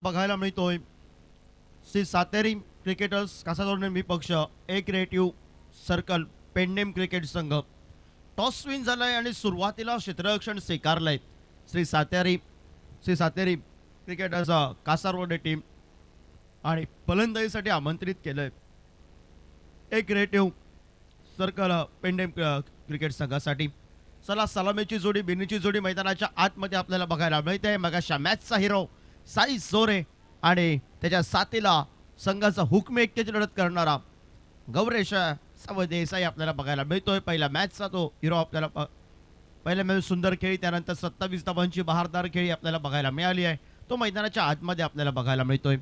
बघायला मिळतोय श्री सातेरी क्रिकेटर्स कासारवडे मी पक्ष ए क्रिएटिव्ह सर्कल पेंडेम क्रिकेट संघ टॉस विन झालाय आणि सुरुवातीला क्षेत्ररक्षण स्वीकारलंय श्री सातेरी क्रिकेटर्स कासारवडे टीम आणि फलंदाजीसाठी आमंत्रित केलंय ए क्रिएटिव्ह सर्कल पेंडेम क्रिकेट संघासाठी। चला सलामीची जोडी बिनीची जोडी मैदानाच्या आतमध्ये आपल्याला बघायला मिळते। मगाशा मॅचचा हिरो साई जोरे आणि त्याच्या साथीला संघाचा हुकमेकीची लढत करणारा गौरेश देसाई आपल्याला बघायला मिळतोय। पहिल्या मॅचचा तो हिरो आपल्याला पहिल्या मॅच सुंदर खेळी त्यानंतर 27 धावांची बहारदार खेळी आपल्याला बघायला मिळाली आहे। तो मैदानाच्या आतमध्ये आपल्याला बघायला मिळतोय।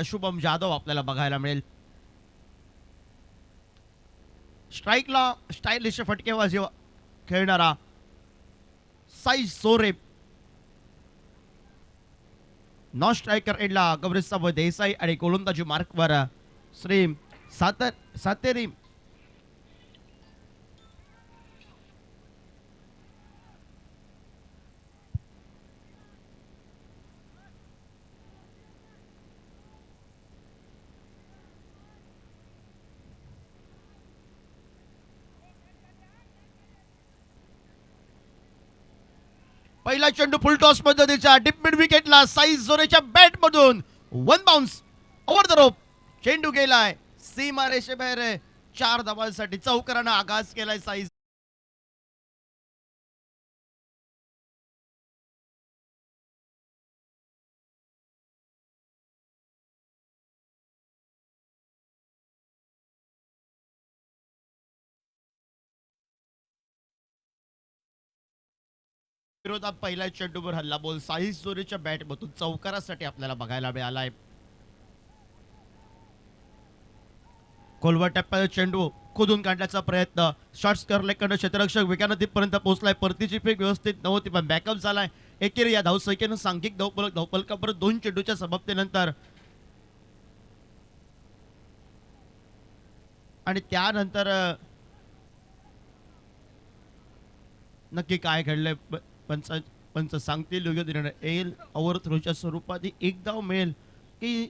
शुभम जाधव आपल्याला बघायला मिळेल। स्ट्राइकला स्टाइलिश फटकेबाजी खेळणारा साई सोरे, नॉन स्ट्रायकर एंडला गौरेश देसाई आणि गोलंदाजी मार्कवर श्री सातेरी पहिला चेंडू फुल टॉस पद्धतीच्या डीप मिड विकेटला साई जोरेच्या बॅट मधून one bounce over the rope चेंडू गेलाय सीमा रेषेबाहेर। 4 धावांसाठी चौकारानं आगाज केलाय साई। विरोधात पहिल्या चेंडूवर हल्ला बोल साई जोरेच्या बॅट मधून चौकारासाठी आपल्याला बघायला मिळालाय। खोलवर टप्प्यात चेंडू खोदून काढण्याचा प्रयत्न शॉट्स करलेकडे क्षेत्ररक्षक विकेटपर्यंत पोहोचलाय। परतीची फेक व्यवस्थित नव्हती पण बॅकअप झालाय। एकेरी या धावसंख्येनं सांघिक धावफलकावर 2 चेंडूच्या समाप्तीनंतर आणि त्यानंतर नक्की काय घडलंय पंच सांगतील योग्य निर्णय येईल। ओव्हर थ्रोच्या स्वरूपात एक धाव मिळेल की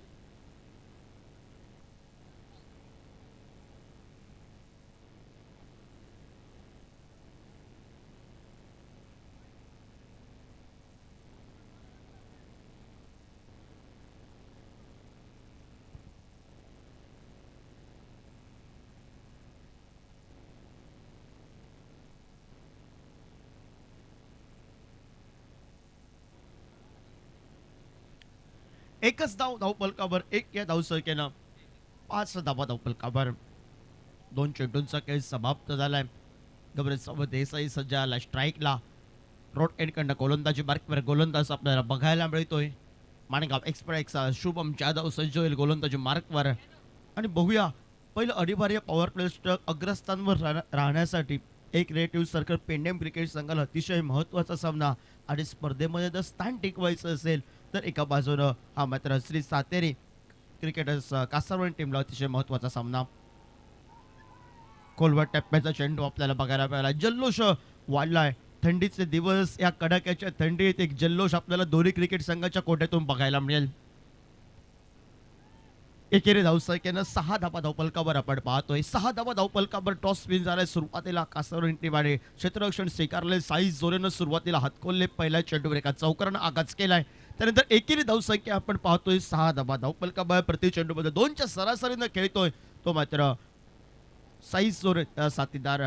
एकच धावफलकावर एक या धावसंख्येनं 5 धावा धावफलकावर 2 चेंडूंचा खेळ समाप्त झालाय। गौरेश देसाई सज्ज आला स्ट्राइकला रोड एंड कडनं गोलंदाजी मार्कवर गोलंदाज आपल्याला बघायला मिळतोय। माणगाव एक्सप्रेसचा शुभम जाधव सज्ज होईल गोलंदाजी मार्कवर आणि बघूया पहिलं अनिवार्य पॉवर प्ले स्ट्रोक अग्रस्थानवर राहण्यासाठी एक क्रिएटिव्ह सर्कल पेंडेम क्रिकेट संघाला अतिशय महत्त्वाचा सामना आणि स्पर्धेमध्ये जर स्थान टिकवायचं असेल तर एका बाजूनं हा मात्र श्री सातेरी क्रिकेटर्स कासारवड टीमला अतिशय महत्त्वाचा सामना। खोलवर टप्प्याचा चेंडू आपल्याला बघायला मिळाला। जल्लोष वाढलाय थंडीचे दिवस या कडाक्याच्या थंडीत एक जल्लोष आपल्याला दोन्ही क्रिकेट संघाच्या कोट्यातून बघायला मिळेल। एकेरी धावसंख्येनं 6 धावा धावफलकावर आपण पाहतोय। 6 धावा धावफलकावर टॉस विन झालाय। सुरुवातीला कासारवड टीमाने क्षेत्ररक्षण स्वीकारले। साई जोरेनं सुरुवातीला हातकोल्ले पहिल्या चेंडूवर एका चौकारानं आगाज केलाय। त्यानंतर एकेरी धावसंख्या आपण पाहतोय 6 धावा धावफलकावर प्रति चेंडूमध्ये 2च्या सरासरीनं खेळतोय तो मात्र साई सोरे साथीदार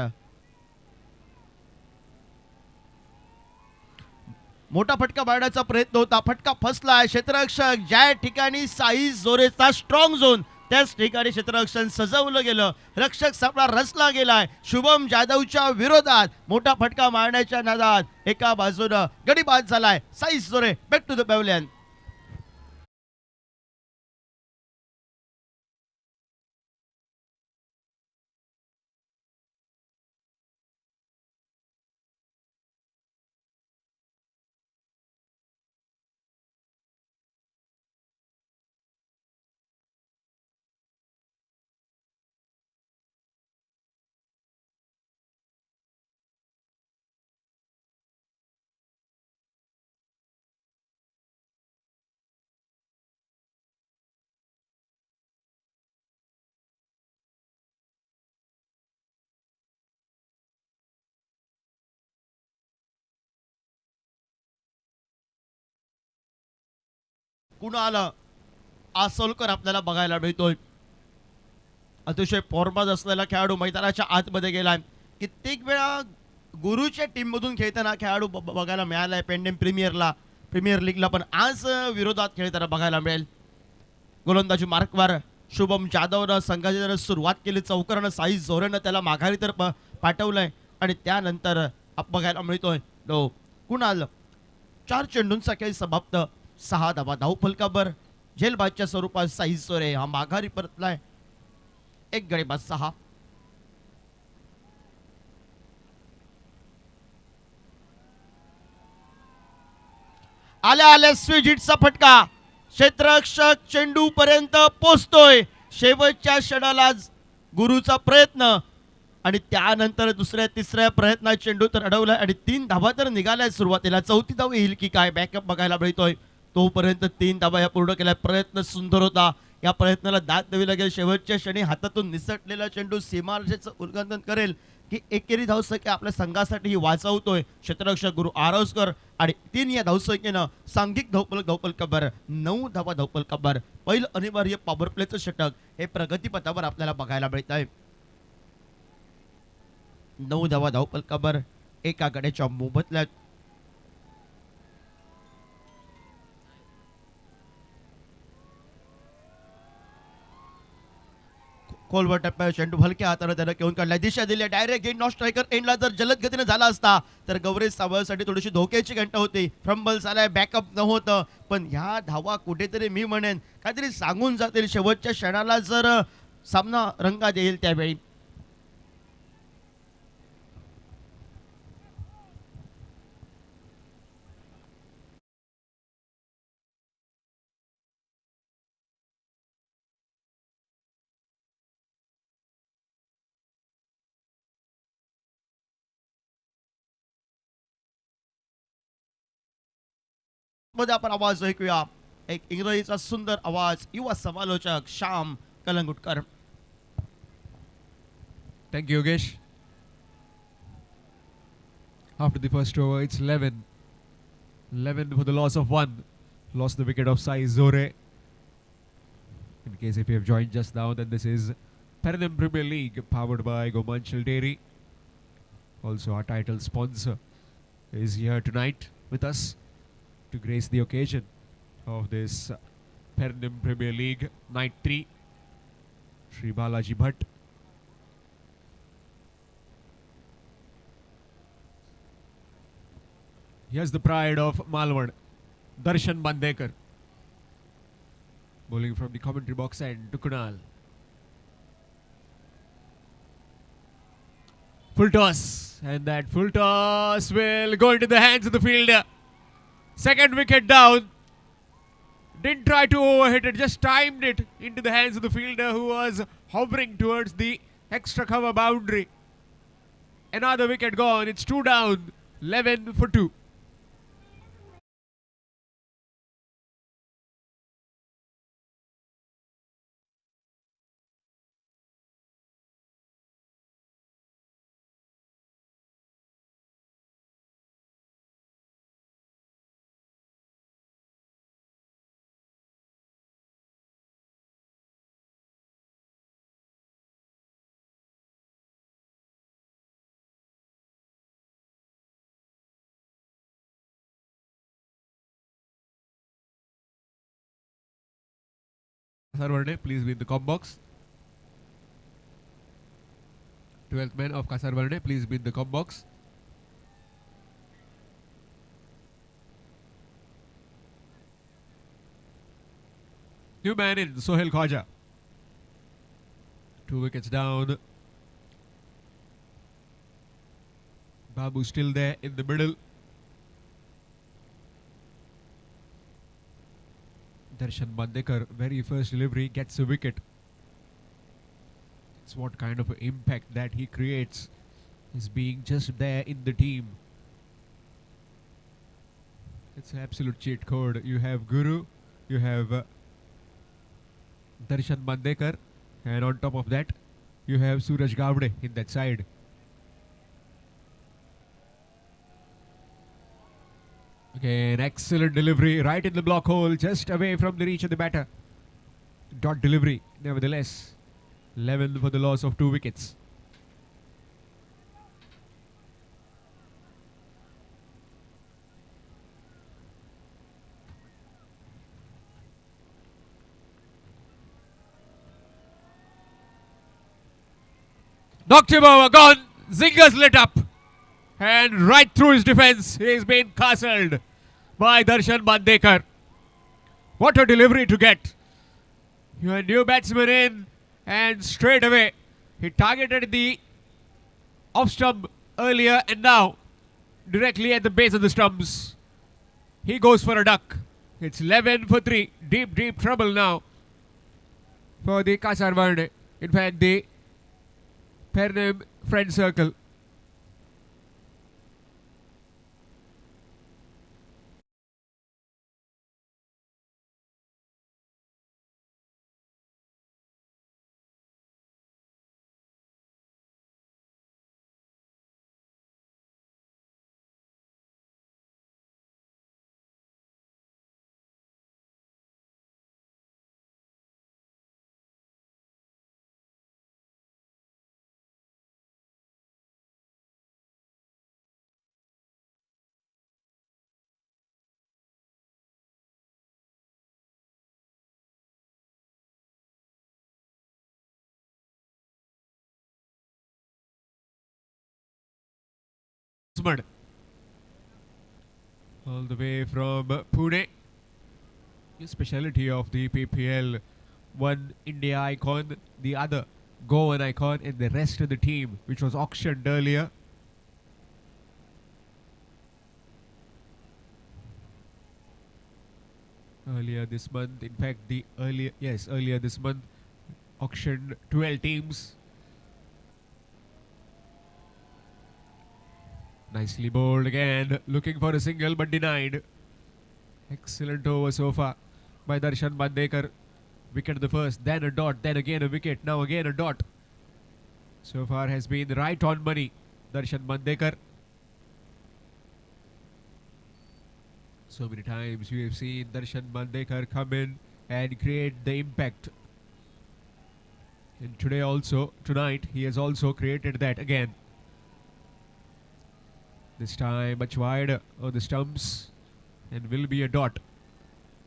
मोठा फटका मारण्याचा प्रयत्न होता, फटका फसला. क्षेत्ररक्षक ज्या ठिकाणी साई जोरेचा स्ट्रॉंग झोन त्याच ठिकाणी क्षेत्ररक्षण सजवलं गेलं. रक्षक सापळा रचला गेलाय. शुभम जाधवच्या विरोधात मोठा फटका मारण्याच्या नादात एका बाजूनं गडी बाद झालाय Sai Jore. Back to the pavilion. Kunal Asolkar आपल्याला बघायला मिळतोय. अतिशय फॉर्मात असलेला खेळाडू मैदानाच्या आतमध्ये गेलाय. कित्येक वेळा गुरुच्या टीम मधून खेळताना खेळाडू बघायला मिळालाय पेंडेम प्रीमियर लीगला, पण आज विरोधात खेळताना बघायला मिळेल. गोलंदाजी मार्कवर शुभम जाधवनं संघाची जर सुरुवात केली चौकारानं साई जोरेनं त्याला माघारी तर पाठवलंय आणि त्यानंतर बघायला मिळतोय तो कुणाल 4 चेंडूंचा खेळ समाप्त. 6 धावा धावफलकावर झेलबादच्या स्वरूपात साई जोरे हा माघारी परतलाय. एक गडी बाद 6. आल्या आल्या स्वीज हिटचा फटका. क्षेत्ररक्षक चेंडू पर्यंत पोहोचतोय. शेवटच्या क्षणाला गुरुचा प्रयत्न आणि त्यानंतर दुसऱ्या तिसऱ्या प्रयत्नात चेंडू तर अडवलाय आणि 3 धावा तर निघाल्या सुरुवातीला. 4थी धाव येईल की काय बॅकअप बघायला मिळतोय. तोपर्यंत 3 धावा या पूर्ण केल्या. प्रयत्न सुंदर होता. या प्रयत्नाला दाद द्यावी लागेल. शेवटच्या क्षणी हातातून निसटलेला चेंडू सीमारेषेचं उल्लंघन करेल की एकेरी धावसंख्या आपल्या संघासाठी वाचवतोय क्षेत्ररक्षक गुरु आरोसकर आणि 3 या धावसंख्येनं सांघिक धावफलकावर 9 धावा धावफलकावर पहिलं अनिवार्य पॉवर प्लेचं षटक हे प्रगतीपथावर आपल्याला बघायला मिळत आहे. 9 धावा धावफलकावर एका गड्याच्या मोबदल्यात. खोलवर टप्प्यावर चेंडू हलक्या हाताने त्यानं घेऊन काढला. दिशा दिली डायरेक्ट गेट. नॉट स्ट्रायकर एंडला जर जलद गतीने झाला असता तर गौरेश सावळसाठी थोडीशी धोक्याची घंटा होती. फ्रम्बल झालाय, बॅकअप नव्हतं, पण ह्या धावा कुठेतरी मी म्हणेन काहीतरी सांगून जातील शेवटच्या क्षणाला जर सामना रंगात येईल त्यावेळी. मध्ये आपण आवाज ऐकूया एक इंग्रजीचा सुंदर आवाज युवा समालोचक Shyam Calangutkar. Thank you, Yogesh. After the first over, it's 11. 11 for the loss of 1. Lost the wicket of Sai Zore. In case if you have joined just now, then this is Perennial Premier League powered by Gomanchal Dairy. Also, our title sponsor is here tonight with us to grace the occasion of this Perennial Premier League Night 3. Shri Balaji Bhatt. Here's the pride of Malwad, Darshan Bandekar. Bowling from the commentary box end to Kunal. Full toss. And that full toss will go into the hands of the fielder. Second wicket down. Didn't try to overhit it, just timed it into the hands of the fielder who was hovering towards the extra cover boundary. Another wicket gone. It's 2 down. 11 for 2. Kasarvarne, please be in the com box. 12th man of Kasarvarne, please be in the com box. New man in, Sohail Khwaja. 2 wickets down. Babu still there in the middle. Darshan Bandekar, very first delivery, gets a wicket. It's what kind of impact that he creates. Is being just there in the team. It's an absolute cheat code. You have Guru, you have Darshan Bandekar, and on top of that, you have Suraj Gavde in that side. Again, excellent delivery right in the block hole, just away from the reach of the batter. Dot delivery, nevertheless. 11 for the loss of 2 wickets. Knocked him over, gone. Zingers lit up. And right through his defense, he's been castled by Darshan Bandekar. What a delivery to get. Your new batsman in, and straight away he targeted the off stump earlier, and now directly at the base of the stumps he goes for a duck. It's 11 for 3. Deep trouble now for the Kasarvarne. In fact, the Pernem friend circle. All the way from Pune. The speciality of the PPL. One India icon, the other Goan icon, and the rest of the team, which was auctioned earlier. Earlier this month, in fact, earlier this month, auctioned 12 teams. Nicely bowled again, looking for a single but denied. Excellent over so far by Darshan Bandekar. Wicket the first, then a dot, then again a wicket, now again a dot. So far has been right on money, Darshan Bandekar. So many times we have seen Darshan Bandekar come in and create the impact. And tonight, he has also created that again. This time much wider on the stumps and will be a dot.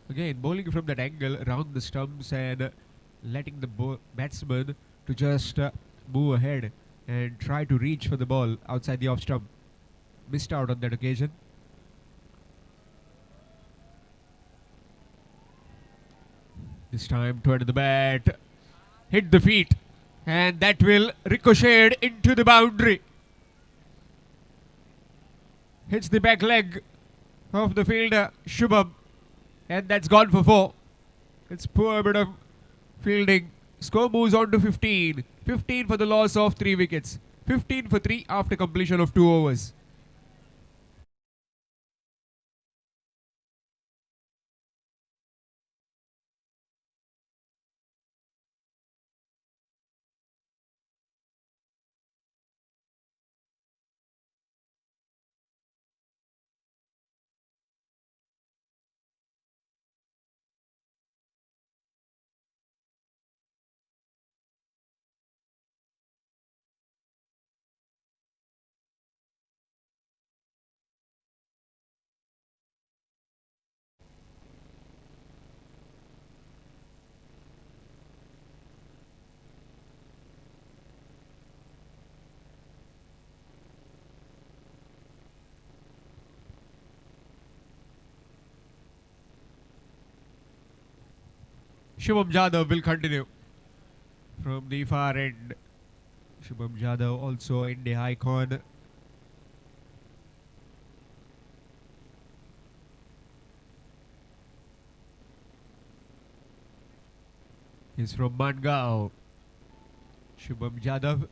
Again, bowling from that angle around the stumps and letting the batsman to just move ahead and try to reach for the ball outside the off stump. Missed out on that occasion. This time toward the bat, hit the feet, and that will ricochet into the boundary. Hits the back leg of the fielder Shubham, and that's gone for 4. It's poor bit of fielding. Score moves on to 15. 15 for the loss of 3 wickets. 15 for 3 after completion of 2 overs. Shubham Jadhav will continue from the far end. Shubham Jadhav also India icon. He's from Mangaon. Shubham Jadhav.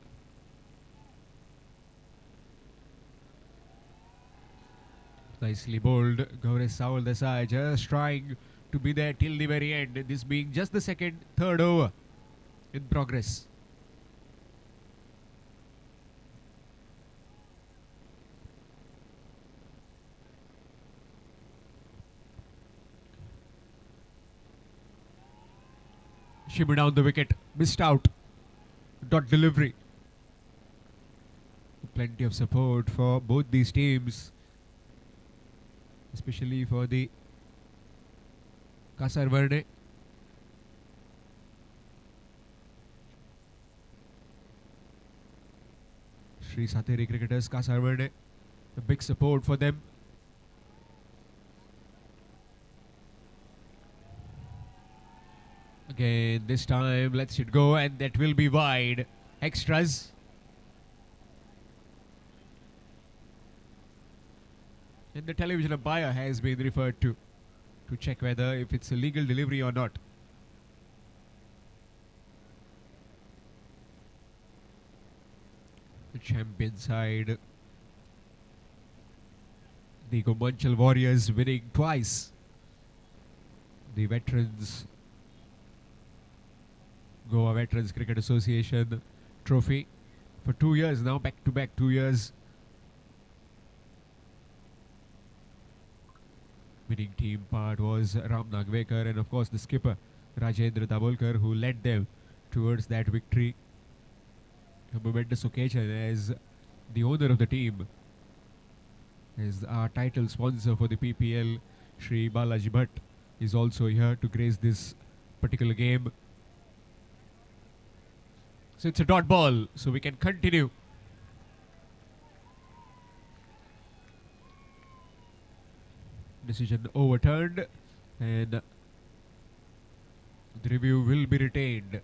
Nicely bowled. Gaurav Saul Desai just trying to be there till the very end. This being just the third over in progress. Shimmy down the wicket. Missed out. Dot delivery. Plenty of support for both these teams. Especially for the Kasarvarne. Sri Sateri cricketers, Kasarvarne. A big support for them. Again, this time lets it go, and that will be wide. Extras. And the television umpire has been referred to check whether if it's a legal delivery or not. The champion side, the Gomanchal Warriors, winning twice the Veterans Goa Veterans Cricket Association trophy for 2 years now, back to back 2 years. Winning team part was Ram Nagvekar and of course the skipper Rajendra Dabholkar, who led them towards that victory. A momentous occasion as the owner of the team, as our title sponsor for the PPL, Shri Balaji Bhatt, is also here to grace this particular game. So it's a dot ball, so we can continue. Decision overturned and the review will be retained.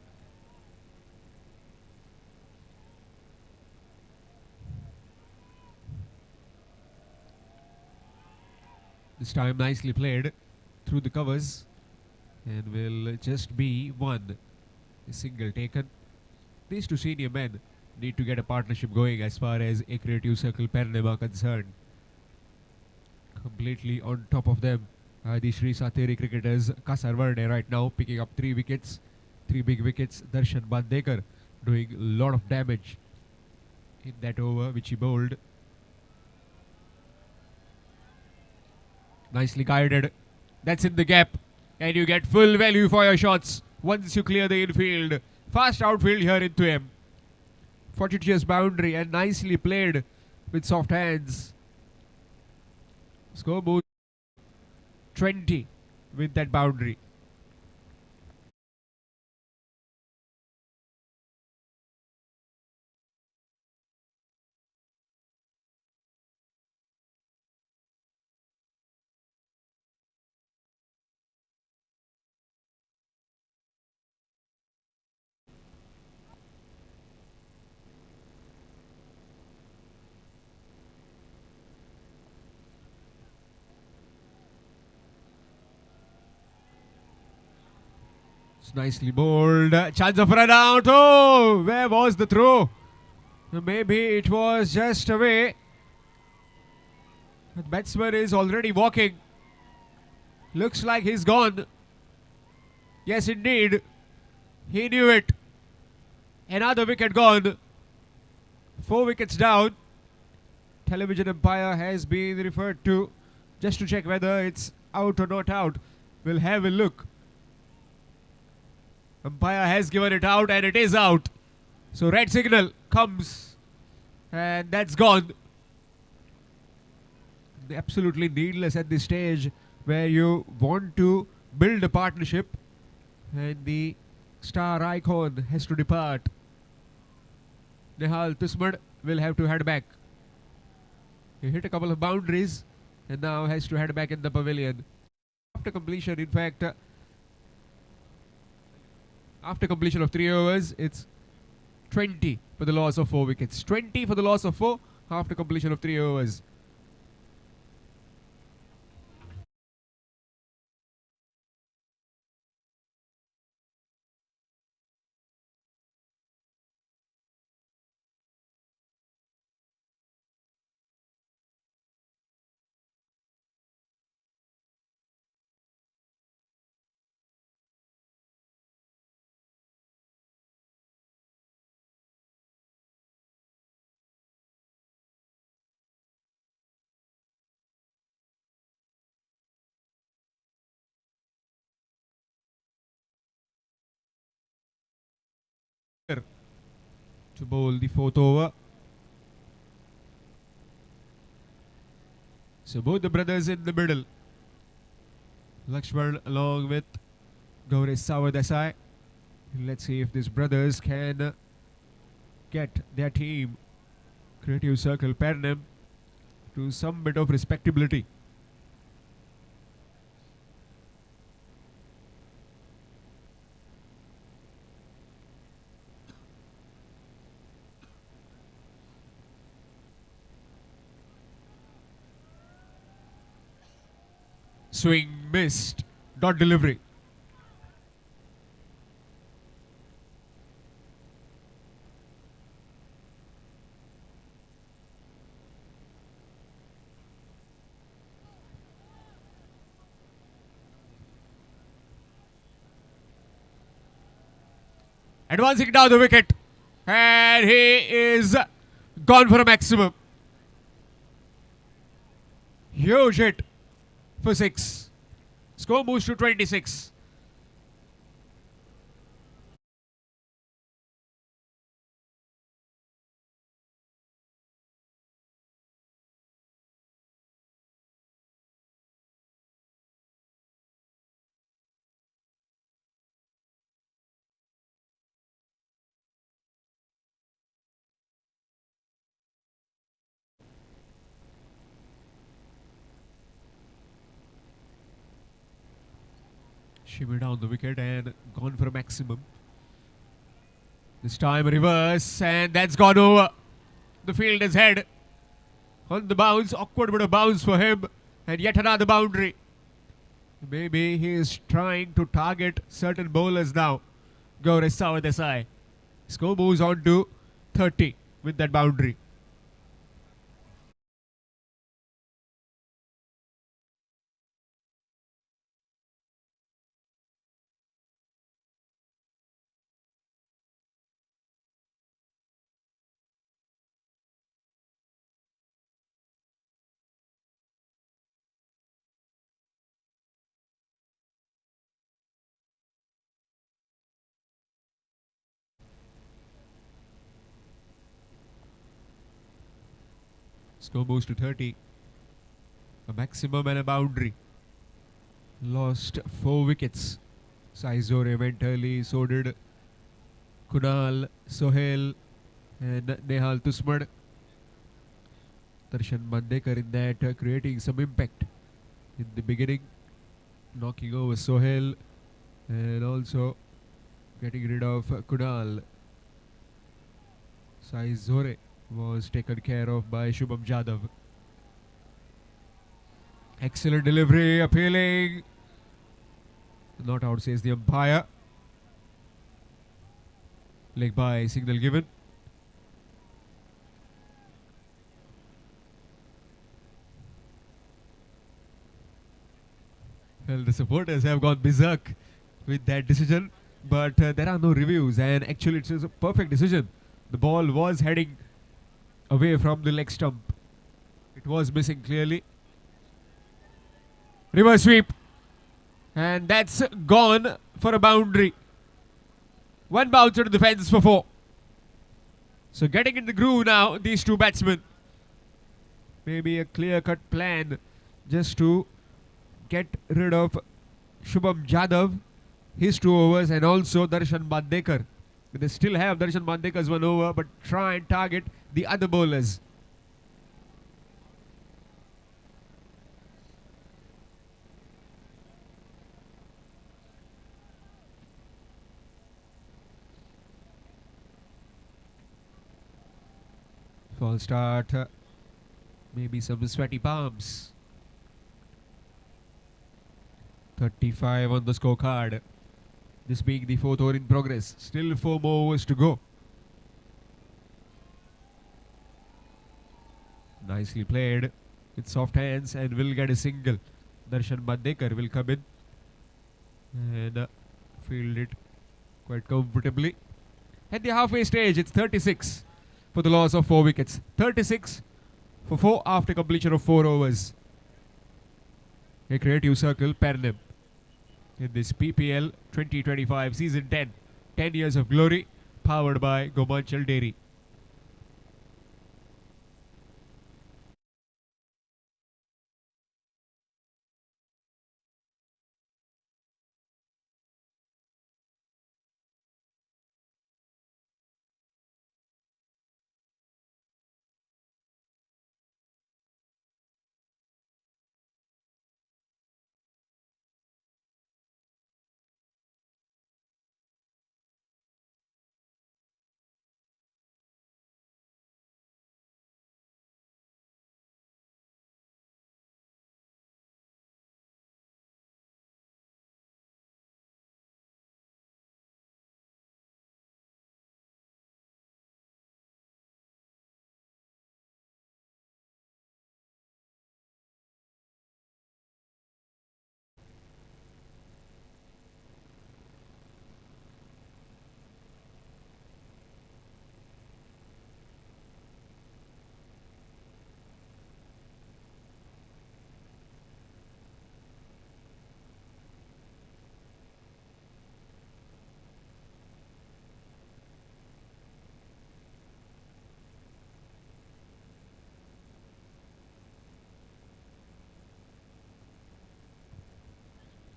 This time nicely played through the covers and will just be one. A single taken. These two senior men need to get a partnership going as far as a creative circle Perennem are concerned. Completely on top of them are the Sri Sateri cricketers. Kasarvarne right now picking up 3 wickets, 3 big wickets. Darshan Bandekar doing a lot of damage in that over which he bowled. Nicely guided. That's in the gap and you get full value for your shots once you clear the infield. Fast outfield here into him. Fortuitous boundary and nicely played with soft hands. Scoreboard 20 with that boundary. It's nicely bowled. Chance of run out. Oh, where was the throw? Maybe it was just away. The batsman is already walking. Looks like he's gone. Yes, indeed. He knew it. Another wicket gone. 4 wickets down. Television umpire has been referred to just to check whether it's out or not out. We'll have a look. Umpire has given it out and it is out. So red signal comes and that's gone. Absolutely needless at this stage where you want to build a partnership and the star icon has to depart. Nehal Tusmad will have to head back. He hit a couple of boundaries and now has to head back in the pavilion. After completion, in fact, After completion of 3 overs, it's 20 for the loss of 4 wickets. 20 for the loss of 4 after completion of 3 overs. To bowl the 4th over. So both the brothers in the middle. Lakshman along with Gaurav Sawadesai. Let's see if these brothers can get their team, Creative Circle Pernem, to some bit of respectability. Swing missed. Dot delivery. Advancing down the wicket. And he is gone for a maximum. Huge hit for 6. Score moves to 26. Shimmy down the wicket and gone for a maximum. This time reverse, and that's gone over. The fielder's head on the bounce. Awkward bit of bounce for him, and yet another boundary. Maybe he is trying to target certain bowlers now. Gaurav Sawadesai. Score moves on to 30 with that boundary. Score moves to 30. A maximum and a boundary. Lost 4 wickets. Sai Zore went early, so did Kunal, Sohail and Nehal Tusmad. Darshan Mandekar in that creating some impact in the beginning, knocking over Sohail and also getting rid of Kunal. Sai Zore was taken care of by Shubham Jadhav. Excellent delivery, appealing. Not out, says the umpire. Leg by, signal given. Well, the supporters have gone berserk with that decision, but there are no reviews, and actually it is a perfect decision. The ball was heading away from the leg stump. It was missing clearly. Reverse sweep, and that's gone for a boundary. One bouncer to the fence for 4. So getting in the groove now, these two batsmen. Maybe a clear-cut plan just to get rid of Shubham Jadhav, his 2 overs, and also Darshan Mandekar. They still have Darshan Mandekar's 1 over, but try and target the other bowlers. False start. Maybe some sweaty palms. 35 on the scorecard. This being the fourth over in progress. Still 4 more overs to go. Nicely played with soft hands and will get a single. Darshan Bandekar will come in and field it quite comfortably. At the halfway stage, it's 36 for the loss of 4 wickets. 36 for 4 after completion of 4 overs. A creative circle, Pernem. In this PPL 2025 season 10. 10 years of glory, powered by Gomanchal Dairy.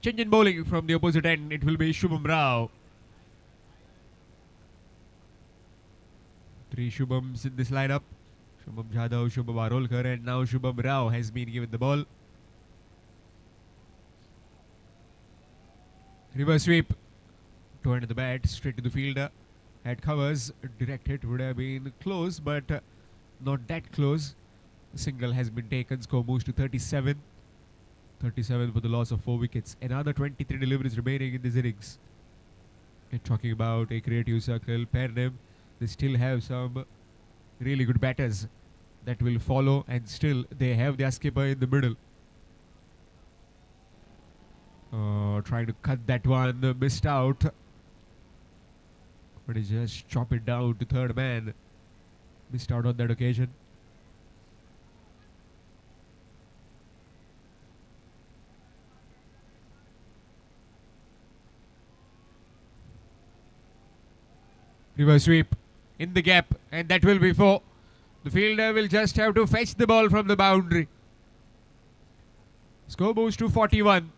Change in bowling from the opposite end. It will be Shubham Rao. 3 Shubhams in this lineup. Shubham Jadhav, Shubham Arolkar, and now Shubham Rao has been given the ball. Reverse sweep. Toe end of the bat, straight to the fielder. Had covers. Direct hit would have been close, but not that close. A single has been taken. Score moves to 37. 37 for the loss of 4 wickets. Another 23 deliveries remaining in this innings. And talking about a creative circle, Pernem, they still have some really good batters that will follow, and still they have their skipper in the middle. Trying to cut that one, missed out. But he just chop it down to third man. Missed out on that occasion. Reverse sweep in the gap, and that will be 4. The fielder will just have to fetch the ball from the boundary. Score moves to 41.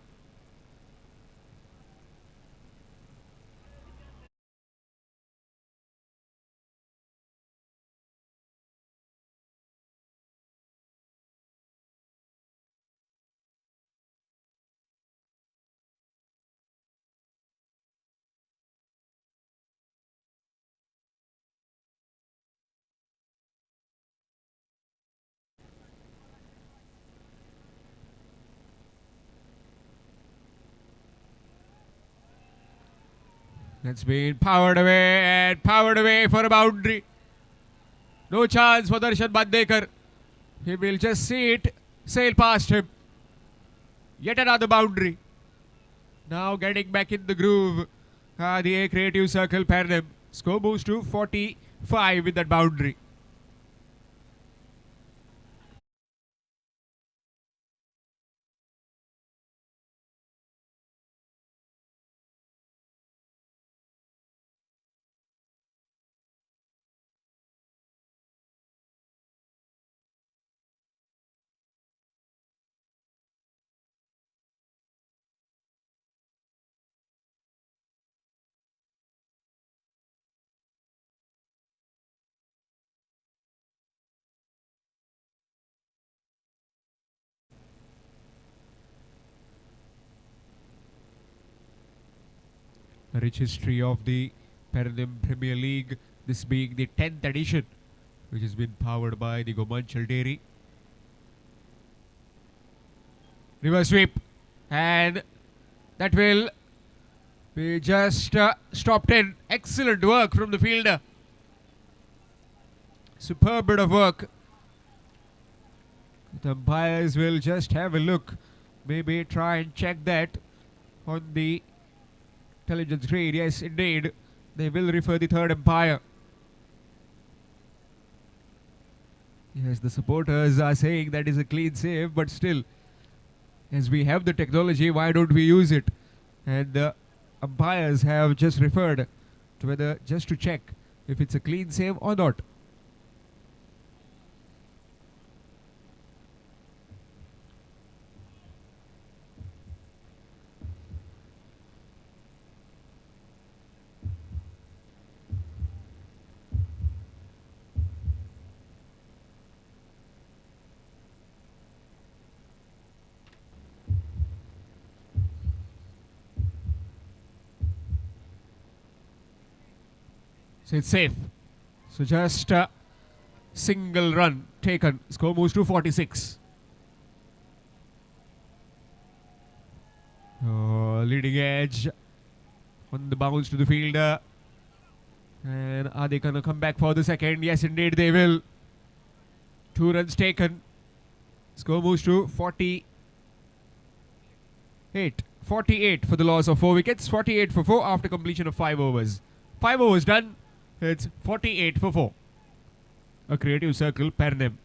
That's been powered away for a boundary. No chance for Darshan Bandekar. He will just see it sail past him. Yet another boundary. Now getting back in the groove. The creative circle, Pernem. Score moves to 45 with that boundary. A rich history of the Pernem Premier League, this being the 10th edition which has been powered by the Gomanchal Dairy. Reverse sweep, and that will be just stopped in. Excellent work from the fielder. Superb bit of work. The umpires will just have a look, maybe try and check that on the intelligence grid. Yes, indeed, they will refer the third umpire. Yes, the supporters are saying that is a clean save, but still, as we have the technology, why don't we use it? And the umpires have just referred to whether just to check if it's a clean save or not. So it's safe. So just a single run taken. Score moves to 46. Leading edge on the bounce to the fielder. And are they going to come back for the second? Yes, indeed they will. 2 runs taken. Score moves to 48. 48 for the loss of 4 wickets. 48 for 4 after completion of 5 overs. 5 overs done. It's 48 for 4. A Creative Circle, Pernem.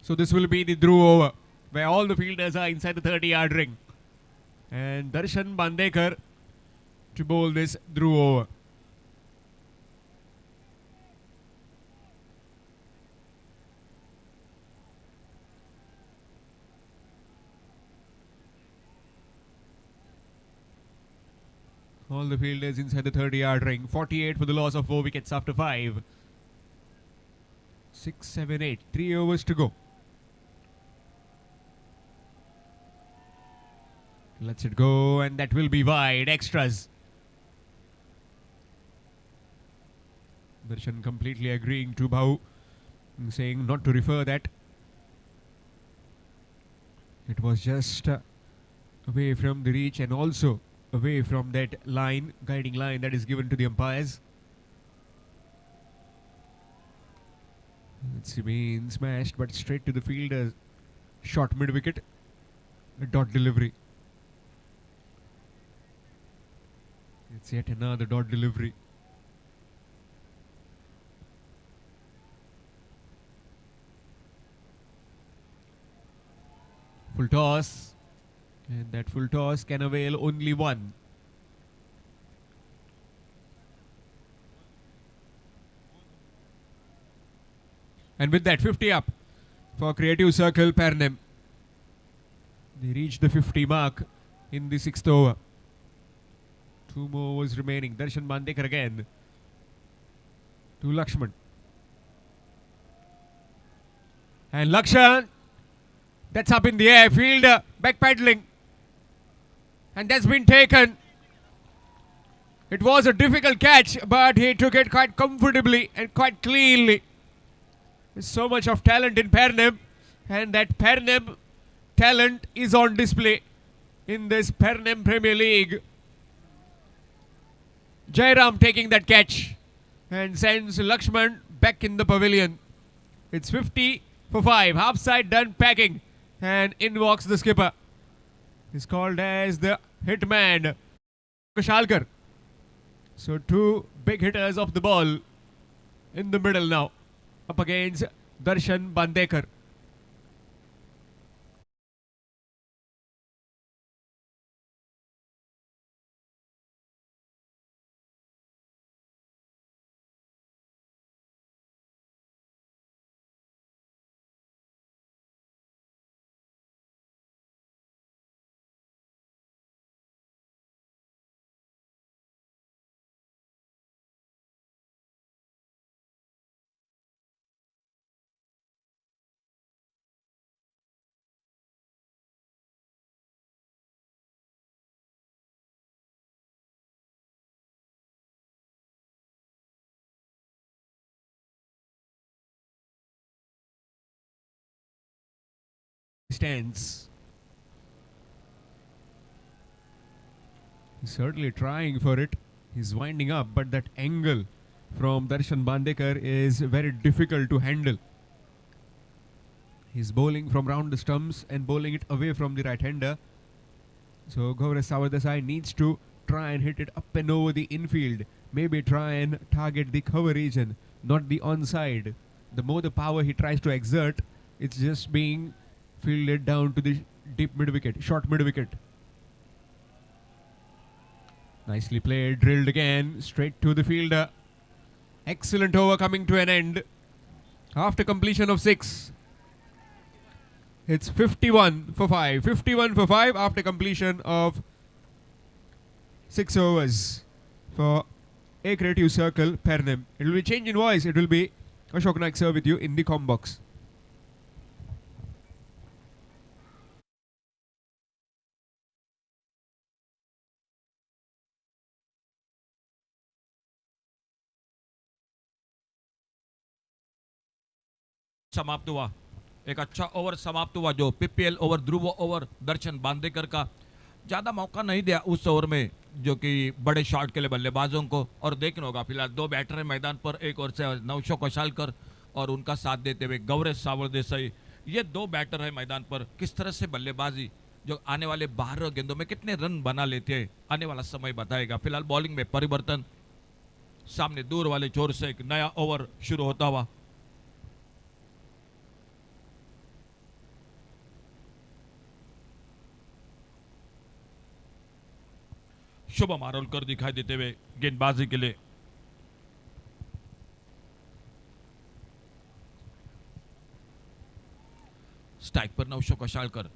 So this will be the Dhruv over, where all the fielders are inside the 30-yard ring. And Darshan Bandekar to bowl this Dhruv over. All the fielders inside the 30-yard ring. 48 for the loss of 4 wickets after 5. 6, 7, 8. 3 overs to go. Lets it go, and that will be wide. Extras. Darshan completely agreeing to Bhau, saying not to refer that. It was just away from the reach and also away from that line, guiding line that is given to the umpires. It's been smashed, but straight to the fielder. Short mid-wicket. A dot delivery. It's yet another dot delivery. Full toss. And that full toss can avail only one. And with that, 50 up for Creative Circle, Pernem. They reached the 50 mark in the 6th over. 2 more overs remaining. Darshan Bandekar again to Lakshman. And Lakshan, that's up in the air. Fielder back paddling. And that's been taken. It was a difficult catch, but he took it quite comfortably and quite cleanly. There's so much of talent in Pernem, and that Pernem talent is on display in this Pernem Premier League. Jairam taking that catch and sends Lakshman back in the pavilion. It's 50 for 5. Half side done packing. and in walks the skipper. He's called as the hitman, Kushalkar. So two big hitters of the ball in the middle now, up against Darshan Bandekar. Stands. He's certainly trying for it. He's winding up, but that angle from Darshan Bandekar is very difficult to handle. He's bowling from round the stumps and bowling it away from the right-hander. So Gaurav Savardesai needs to try and hit it up and over the infield. Maybe try and target the cover region, not the onside. The more the power he tries to exert, it's just being fielded down to the deep mid-wicket, short mid-wicket. Nicely played, drilled again, straight to the fielder. Excellent over coming to an end. After completion of 6. It's 51 for 5. 51 for 5 after completion of 6 overs for A Creative Circle, Pernem. It will be change in voice. It will be Ashok Naik sir with you in the com box. समाप्त हुआ, एक अच्छा over समाप्त हुआ जो PPL over, ध्रुव over दर्शन बांदेकर का। ज़्यादा मौका नहीं दिया उस ओवर में जो कि बड़े शॉट के लिए बल्लेबाजों को, और देखना होगा फिलहाल 2 बैटर हैं मैदान पर, एक ओर से नवशो कशालकर और उनका साथ देते हुए गौरव सावरदेसाई। ये 2 बैटर हैं मैदान पर, किस तरह से बल्लेबाजी जो आने वाले 12 गेंदों में कितने रन बना लेते हैं आने वाला समय बताएगा। फिलहाल बॉलिंग में परिवर्तन, सामने दूर वाले छोर से एक नया ओवर शुरू होता हुआ। शुभम आरोलकर दिखाई देते हुए गेंदबाजी के लिए। स्ट्राइक पर नवशो कशालकर।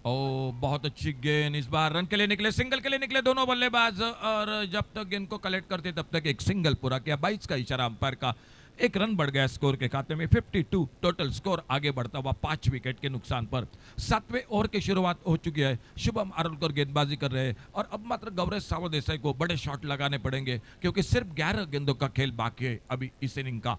ओ बहुत अच्छी गेंद, इस बार रन के लिए निकले, सिंगल के लिए निकले दोनों बल्लेबाज, और जब तक गेंद को कलेक्ट करते तब तक एक सिंगल पूरा किया। 22 का इशारा अंपायर का, 1 रन बढ़ गया स्कोर के खाते में। 52 टोटल स्कोर आगे बढ़ता हुआ 5 विकेट के नुकसान पर। 7वें ओवर की शुरुआत हो चुकी है। शुभम आरोलकर गेंदबाजी कर रहे हैं और अब मात्र गौरव सावरदेसाई को बड़े शॉट लगाने पड़ेंगे क्योंकि सिर्फ 11 गेंदों का खेल बाकी है अभी इस इनिंग का।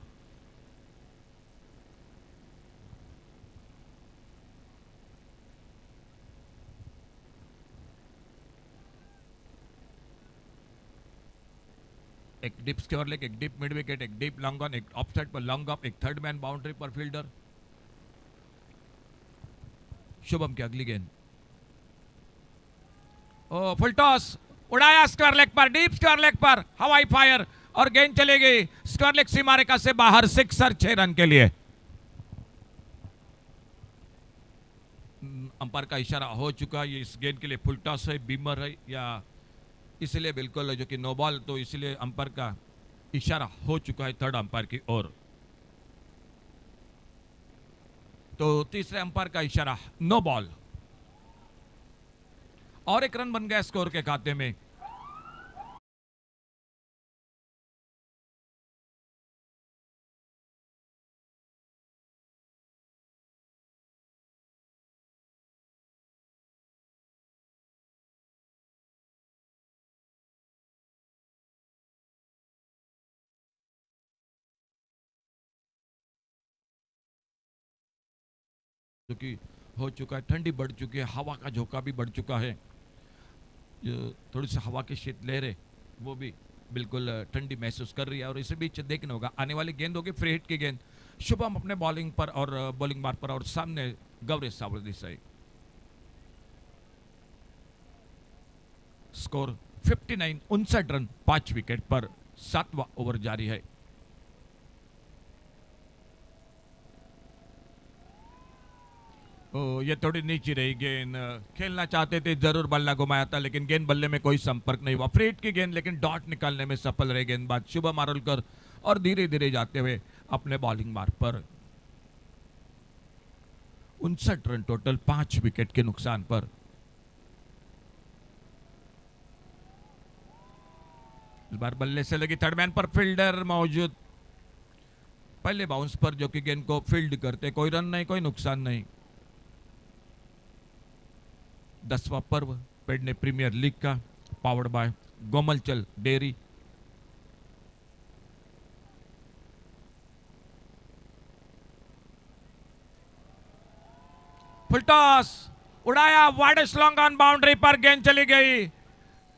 एक डीप स्क्योर लेग, एक डीप मिड विकेट, एक डीप लॉन्ग ऑन, एक ऑफ साइड पर लॉन्ग ऑफ, एक थर्ड मैन बाउंड्री पर फील्डर। शुभम की अगली गेंद, ओ फुल टॉस, उड़ाया स्क्वायर लेग पर, डीप स्क्वायर लेग पर हवाई फायर और गेंद चली गई स्क्वायर लेग सीमा रेखा से बाहर। 6 रन के लिए। अंपायर का इशारा हो चुका है, ये इस गेंद के लिए फुल टॉस है, बीमर है या इसलिए बिल्कुल जो कि नो बॉल, तो इसलिए अंपायर का इशारा हो चुका है थर्ड अंपायर की ओर। तो तीसरे अंपायर का इशारा नो बॉल और 1 रन बन गया स्कोर के खाते में। जो कि हो चुका है, ठंडी बढ़ चुकी है, हवा का झोंका भी बढ़ चुका है, जो थोड़ी सी हवा की शीतलहरें वो भी बिल्कुल ठंडी महसूस कर रही है। और इसी बीच देखना होगा आने वाली गेंद होगी फ्री हिट की गेंद, शुभम अपने बॉलिंग पर और बॉलिंग मार्क पर और सामने गौरी सावल देसाई। स्कोर 59, 59 रन 5 विकेट पर। 7वां ओवर जारी है। ये थोड़ी नीची रही गेंद। खेलना चाहते थे, जरूर बल्ला घुमाया था, लेकिन गेंद बल्ले में कोई संपर्क नहीं हुआ। फ्रीट की गेंद, लेकिन डॉट निकालने में सफल रहे गेंदबाज शुभम आरोलकर और धीरे धीरे जाते हुए अपने बॉलिंग मार्क पर। 59 रन टोटल 5 विकेट के नुकसान पर। इस बार बल्ले से लगी थर्ड मैन पर, फील्डर मौजूद। पहले बाउंस पर जो कि गेंद को फील्ड करते, कोई रन नहीं, कोई नुकसान नहीं। 10वां पर्व पेडने प्रीमियर लीग का, powered by Gomalchal dairy. Full toss उड़ाया, वाइडेस्ट लॉन्ग ऑन बाउंड्री पर गेंद चली गई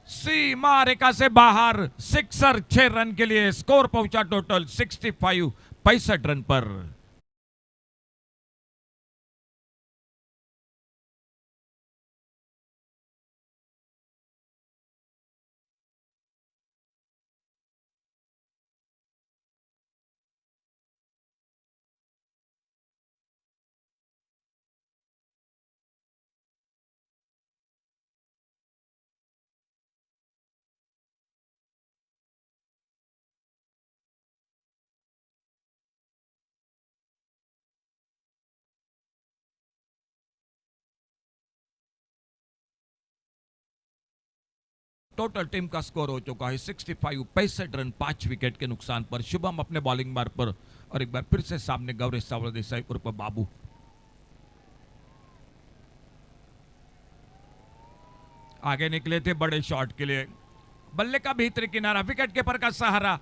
सीमा रेखा से बाहर। सिक्सर 6 रन के लिए। स्कोर पहुंचा टोटल 65, 65 रन पर। टोटल टीम का स्कोर हो चुका है 65, 65 रन 5 विकेट के नुकसान पर। शुभम अपने बॉलिंग मार्क पर और एक बार फिर से सामने गौरी सावल देसाई उर्फ बाबू। आगे निकले थे बड़े शॉट के लिए। बल्ले का भीतरी किनारा, विकेट कीपर का सहारा।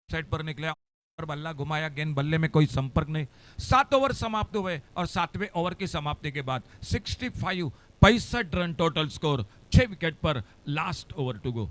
साइड पर निकले और बल्ला घुमाया, गेंद बल्ले में कोई संपर्क नहीं। 7 ओवर समाप्त हुए और 7वें ओवर की समाप्ति के बाद 65, 65 रन टोटल स्कोर, 6 विकेट पर। Last over to go.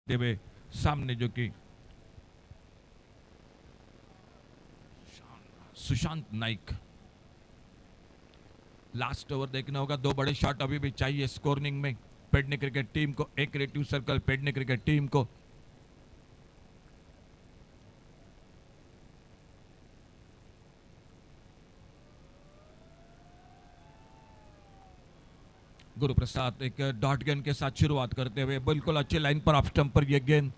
देवे सामने जो कि सुशांत नाइक। लास्ट ओवर देखना होगा, 2 बड़े शॉट अभी भी चाहिए स्कोरिंग में पेडने क्रिकेट टीम को। एक creative circle Pedne cricket team को। गुरु प्रसाद एक डॉट गेंद के साथ शुरुआत करते हुए बिल्कुल अच्छी लाइन पर ऑफ स्टंप पर यह गेंद,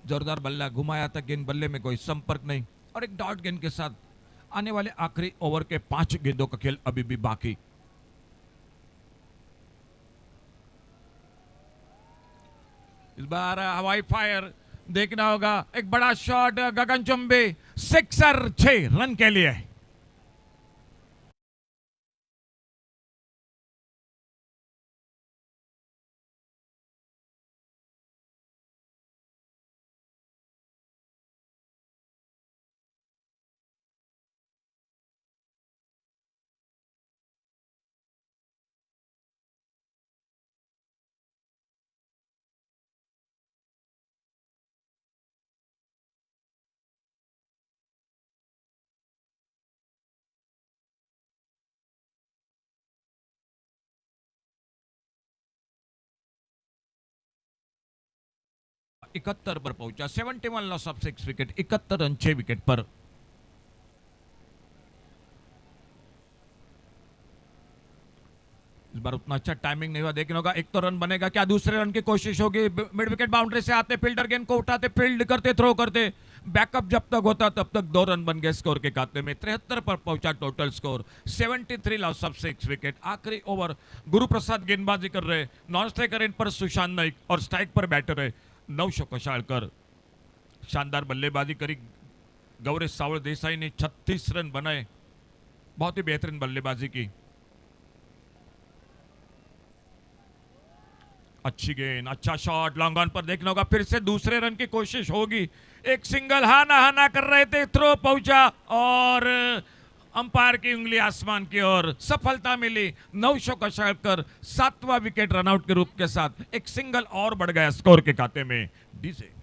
जोरदार बल्ला घुमाया था, गेंद बल्ले में कोई संपर्क नहीं। और एक डॉट गेंद के साथ आने वाले आखिरी ओवर के 5 गेंदों का खेल अभी भी बाकी। इस बार हवाई फायर देखना होगा, एक बड़ा शॉट गगनचुंबी, सिक्सर 6 रन के लिए। 71 पर पहुंचा। 71 loss of 6 wicket, 71 run 6 wicket पर। इस बार उतना अच्छा टाइमिंग नहीं हुआ, देखना होगा। एक तो रन बनेगा क्या, दूसरे रन की कोशिश होगी। मिड विकेट बाउंड्री से आते फील्डर गेंद को उठाते, फील्ड करते, थ्रो करते, बैकअप जब तक होता तब तक 2 रन बन गए स्कोर के खाते में। 73 पर पहुंचा total score, 73 loss of 6 wicket. आखिरी ओवर गुरु प्रसाद गेंदबाजी कर रहे, नॉन स्ट्राइकर एंड पर सुशांत नाइक और स्ट्राइक पर बैटर है नवशो कशाळकर। शानदार बल्लेबाजी करी गौरी सावळ देसाई ने, 36 रन बनाए, बहुत ही बेहतरीन बल्लेबाजी की। अच्छी गेंद, अच्छा शॉट, लॉन्ग ऑन पर देखना होगा। फिर से दूसरे रन की कोशिश होगी। एक सिंगल हाना हाना कर रहे थे, थ्रो पहुंचा और अंपायर की उंगली आसमान की ओर, सफलता मिली। नवशो कशाळकर 7वां विकेट रनआउट के रूप के साथ, एक सिंगल और बढ़ गया स्कोर के खाते में। डीजे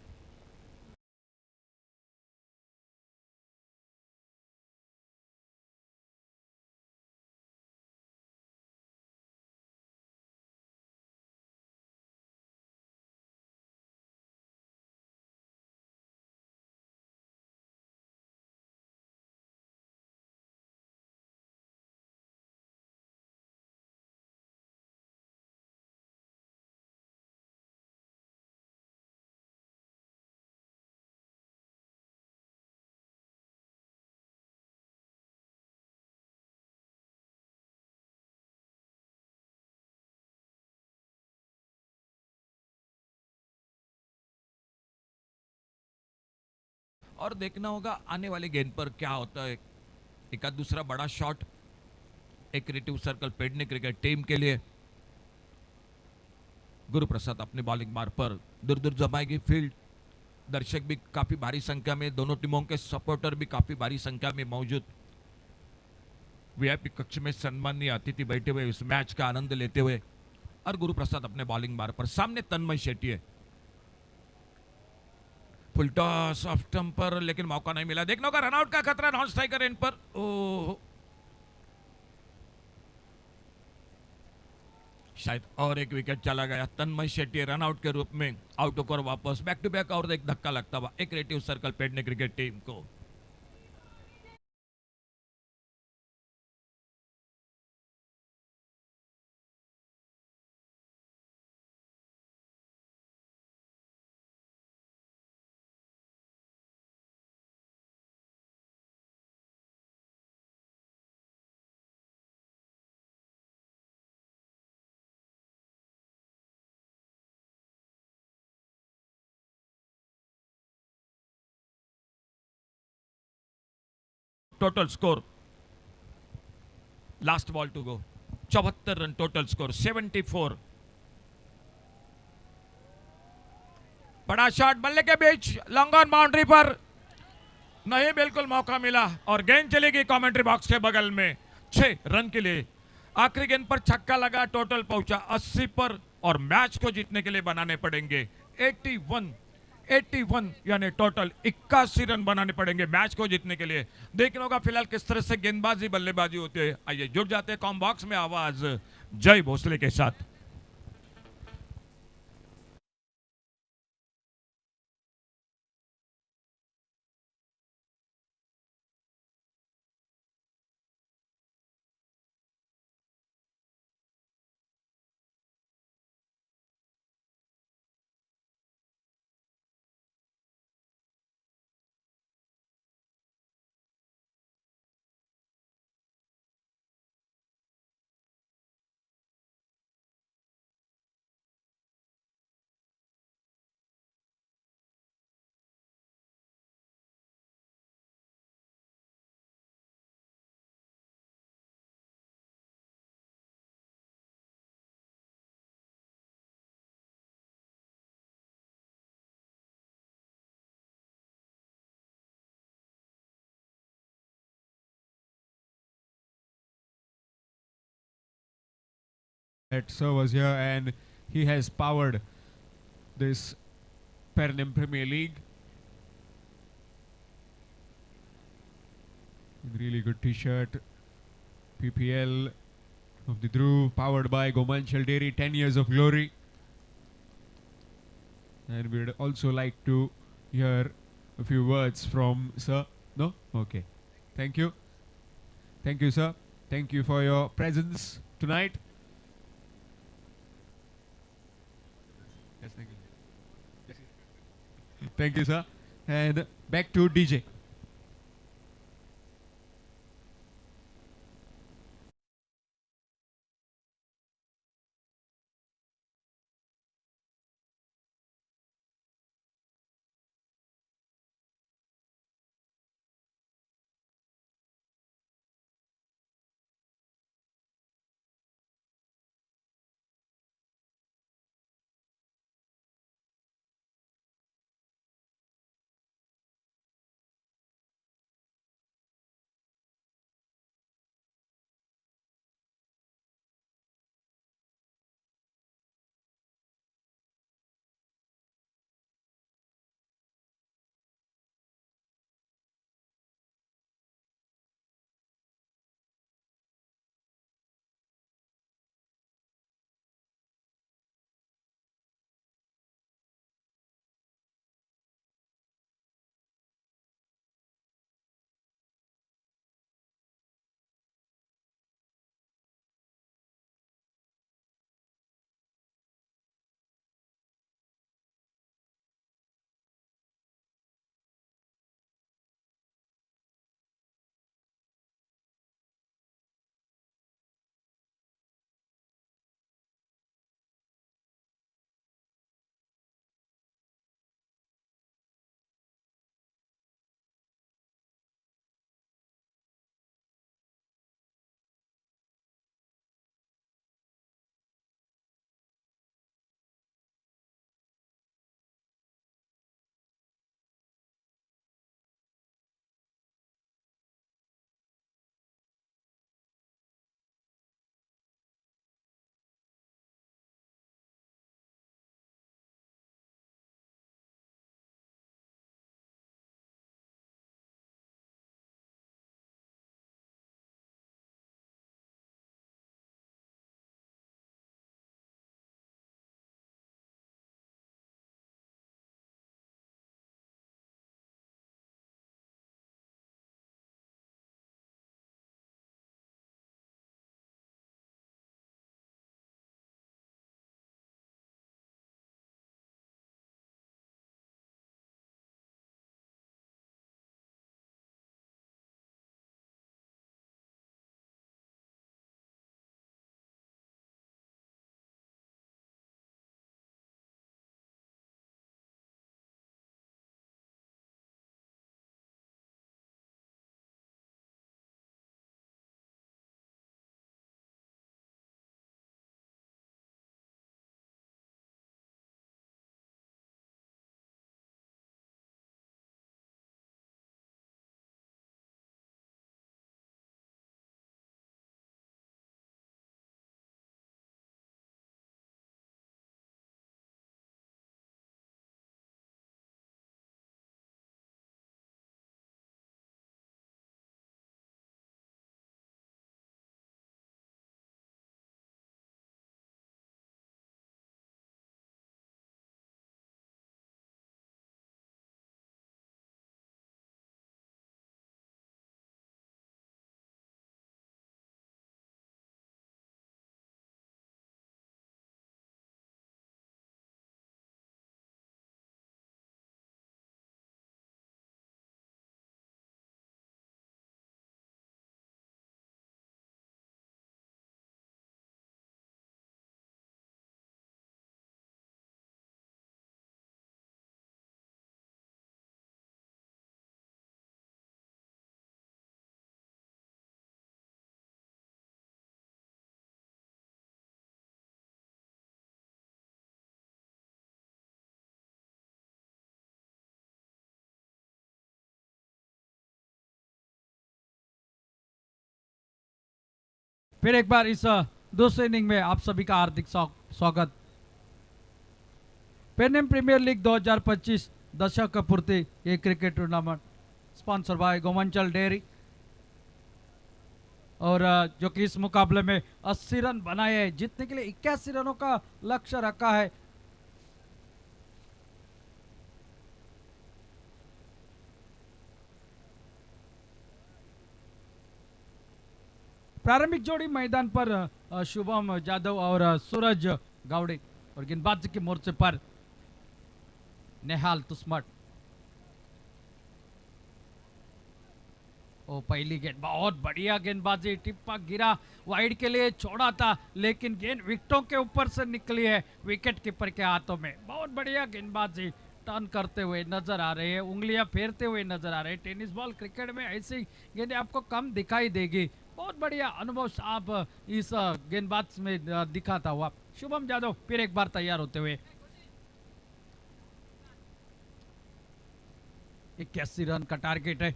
और देखना होगा आने वाली गेंद पर क्या होता है। एक आध दूसरा बड़ा शॉट एक creative circle Pedne cricket team के लिए। गुरु प्रसाद अपने बॉलिंग मार पर दूर दूर जमाएगी फील्ड। दर्शक भी काफी भारी संख्या में, दोनों टीमों के सपोर्टर भी काफी भारी संख्या में मौजूद। वीआईपी कक्ष में सम्माननीय अतिथि बैठे हुए इस मैच का आनंद लेते हुए, और गुरु प्रसाद अपने बॉलिंग मार पर। सामने तन्मय शेट्टी है, फुल टॉस ऑफ स्टंप पर, लेकिन मौका नहीं मिला। देखना होगा रनआउट का खतरा नॉन स्ट्राइकर एंड पर। ओह, शायद और एक विकेट चला गया। तन्मय शेट्टी रनआउट के रूप में आउट होकर वापस बैक टू बैक और एक धक्का लगता हुआ एक creative circle Pedne cricket team को। Total score last ball to go, 74 run total score, 74। बड़ा शॉट बल्ले के बीच, लॉन्ग ऑन बाउंड्री पर नहीं, बिल्कुल मौका मिला और गेंद चलेगी कमेंट्री बॉक्स के बगल में 6 रन के लिए। आखिरी गेंद पर छक्का लगा, टोटल पहुंचा 80 पर और मैच को जीतने के लिए बनाने पड़ेंगे 81 यानी टोटल 81 रन बनाने पड़ेंगे मैच को जीतने के लिए। देखना होगा फिलहाल किस तरह से गेंदबाजी बल्लेबाजी होती है। आइए जुड़ जाते हैं कॉम बॉक्स में आवाज जय भोसले के साथ। That servers here, and he has powered this Perennial Premier League. Really good t-shirt, PPL of the Dhruv, powered by Gomanchal Dairy, 10 years of glory. And we would also like to hear a few words from Sir. No? Okay. Thank you. Thank you, sir. Thank you for your presence tonight. Yes, thank you. Thank you, sir. And back to DJ. फिर एक बार इस दूसरे inning में आप सभी का हार्दिक स्वागत। पेनेम premiere league 2025 दशक पूर्ति ये cricket tournament sponsor by Gomanchal dairy और जो कि इस मुकाबले में 80 रन बनाए हैं, जीतने के लिए 81 रनों का लक्ष्य रखा है। प्रारंभिक जोड़ी मैदान पर शुभम जादव और सूरज गावड़े, और गेंदबाजी के मोर्चे पर नेहाल तुस्मट। ओ पहली गेंद बहुत बढ़िया गेंदबाजी, टिप्पा गिरा वाइड के लिए, छोड़ा था लेकिन गेंद विकेटों के ऊपर से निकली है, विकेट कीपर के हाथों में। बहुत बढ़िया गेंदबाजी, टर्न करते हुए नजर आ रहे हैं, उंगलियां फेरते हुए नजर आ रहे हैं। टेनिस बॉल क्रिकेट में ऐसी गेंदें आपको कम दिखाई देगी। बहुत बढ़िया अनुभव आप इस गेंदबाज में दिखाता हुआ शुभम जादव फिर एक बार तैयार होते हुए। 81 रन का टारगेट है,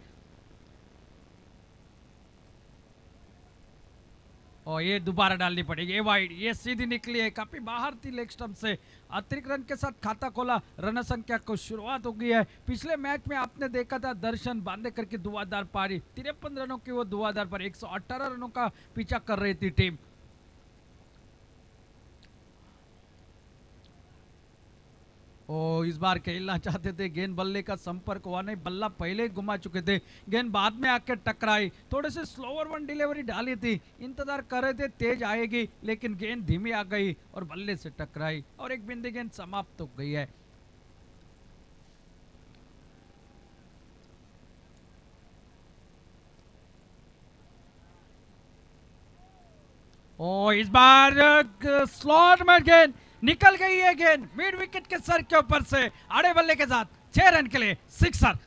और ये दोबारा डालनी पड़ेगी, ये वाइड, ये सीधी निकली है, काफी बाहर थी लेग स्टंप से। अतिरिक्त रन के साथ खाता खोला, रन संख्या को शुरुआत हो गई है। पिछले मैच में आपने देखा था दर्शन बांदेकर की धुआंधार पारी, 53 रनों की वो धुआंधार पारी, 118 रनों का पीछा कर रही थी टीम। ओ इस बार खेलना चाहते थे, गेंद बल्ले का संपर्क हुआ नहीं, बल्ला पहले ही घुमा चुके थे, गेंद बाद में आके टकराई। थोड़े से स्लोअर वन डिलीवरी डाली थी, इंतजार कर रहे थे तेज आएगी, लेकिन गेंद धीमी आ गई और बल्ले से टकराई और एक बिंदी गेंद समाप्त हो गई है। ओ इस बार स्लॉट में गेंद निकल गई है, गेंद मिड विकेट के सर के ऊपर से आड़े बल्ले के साथ 6 रन के लिए सिक्सर।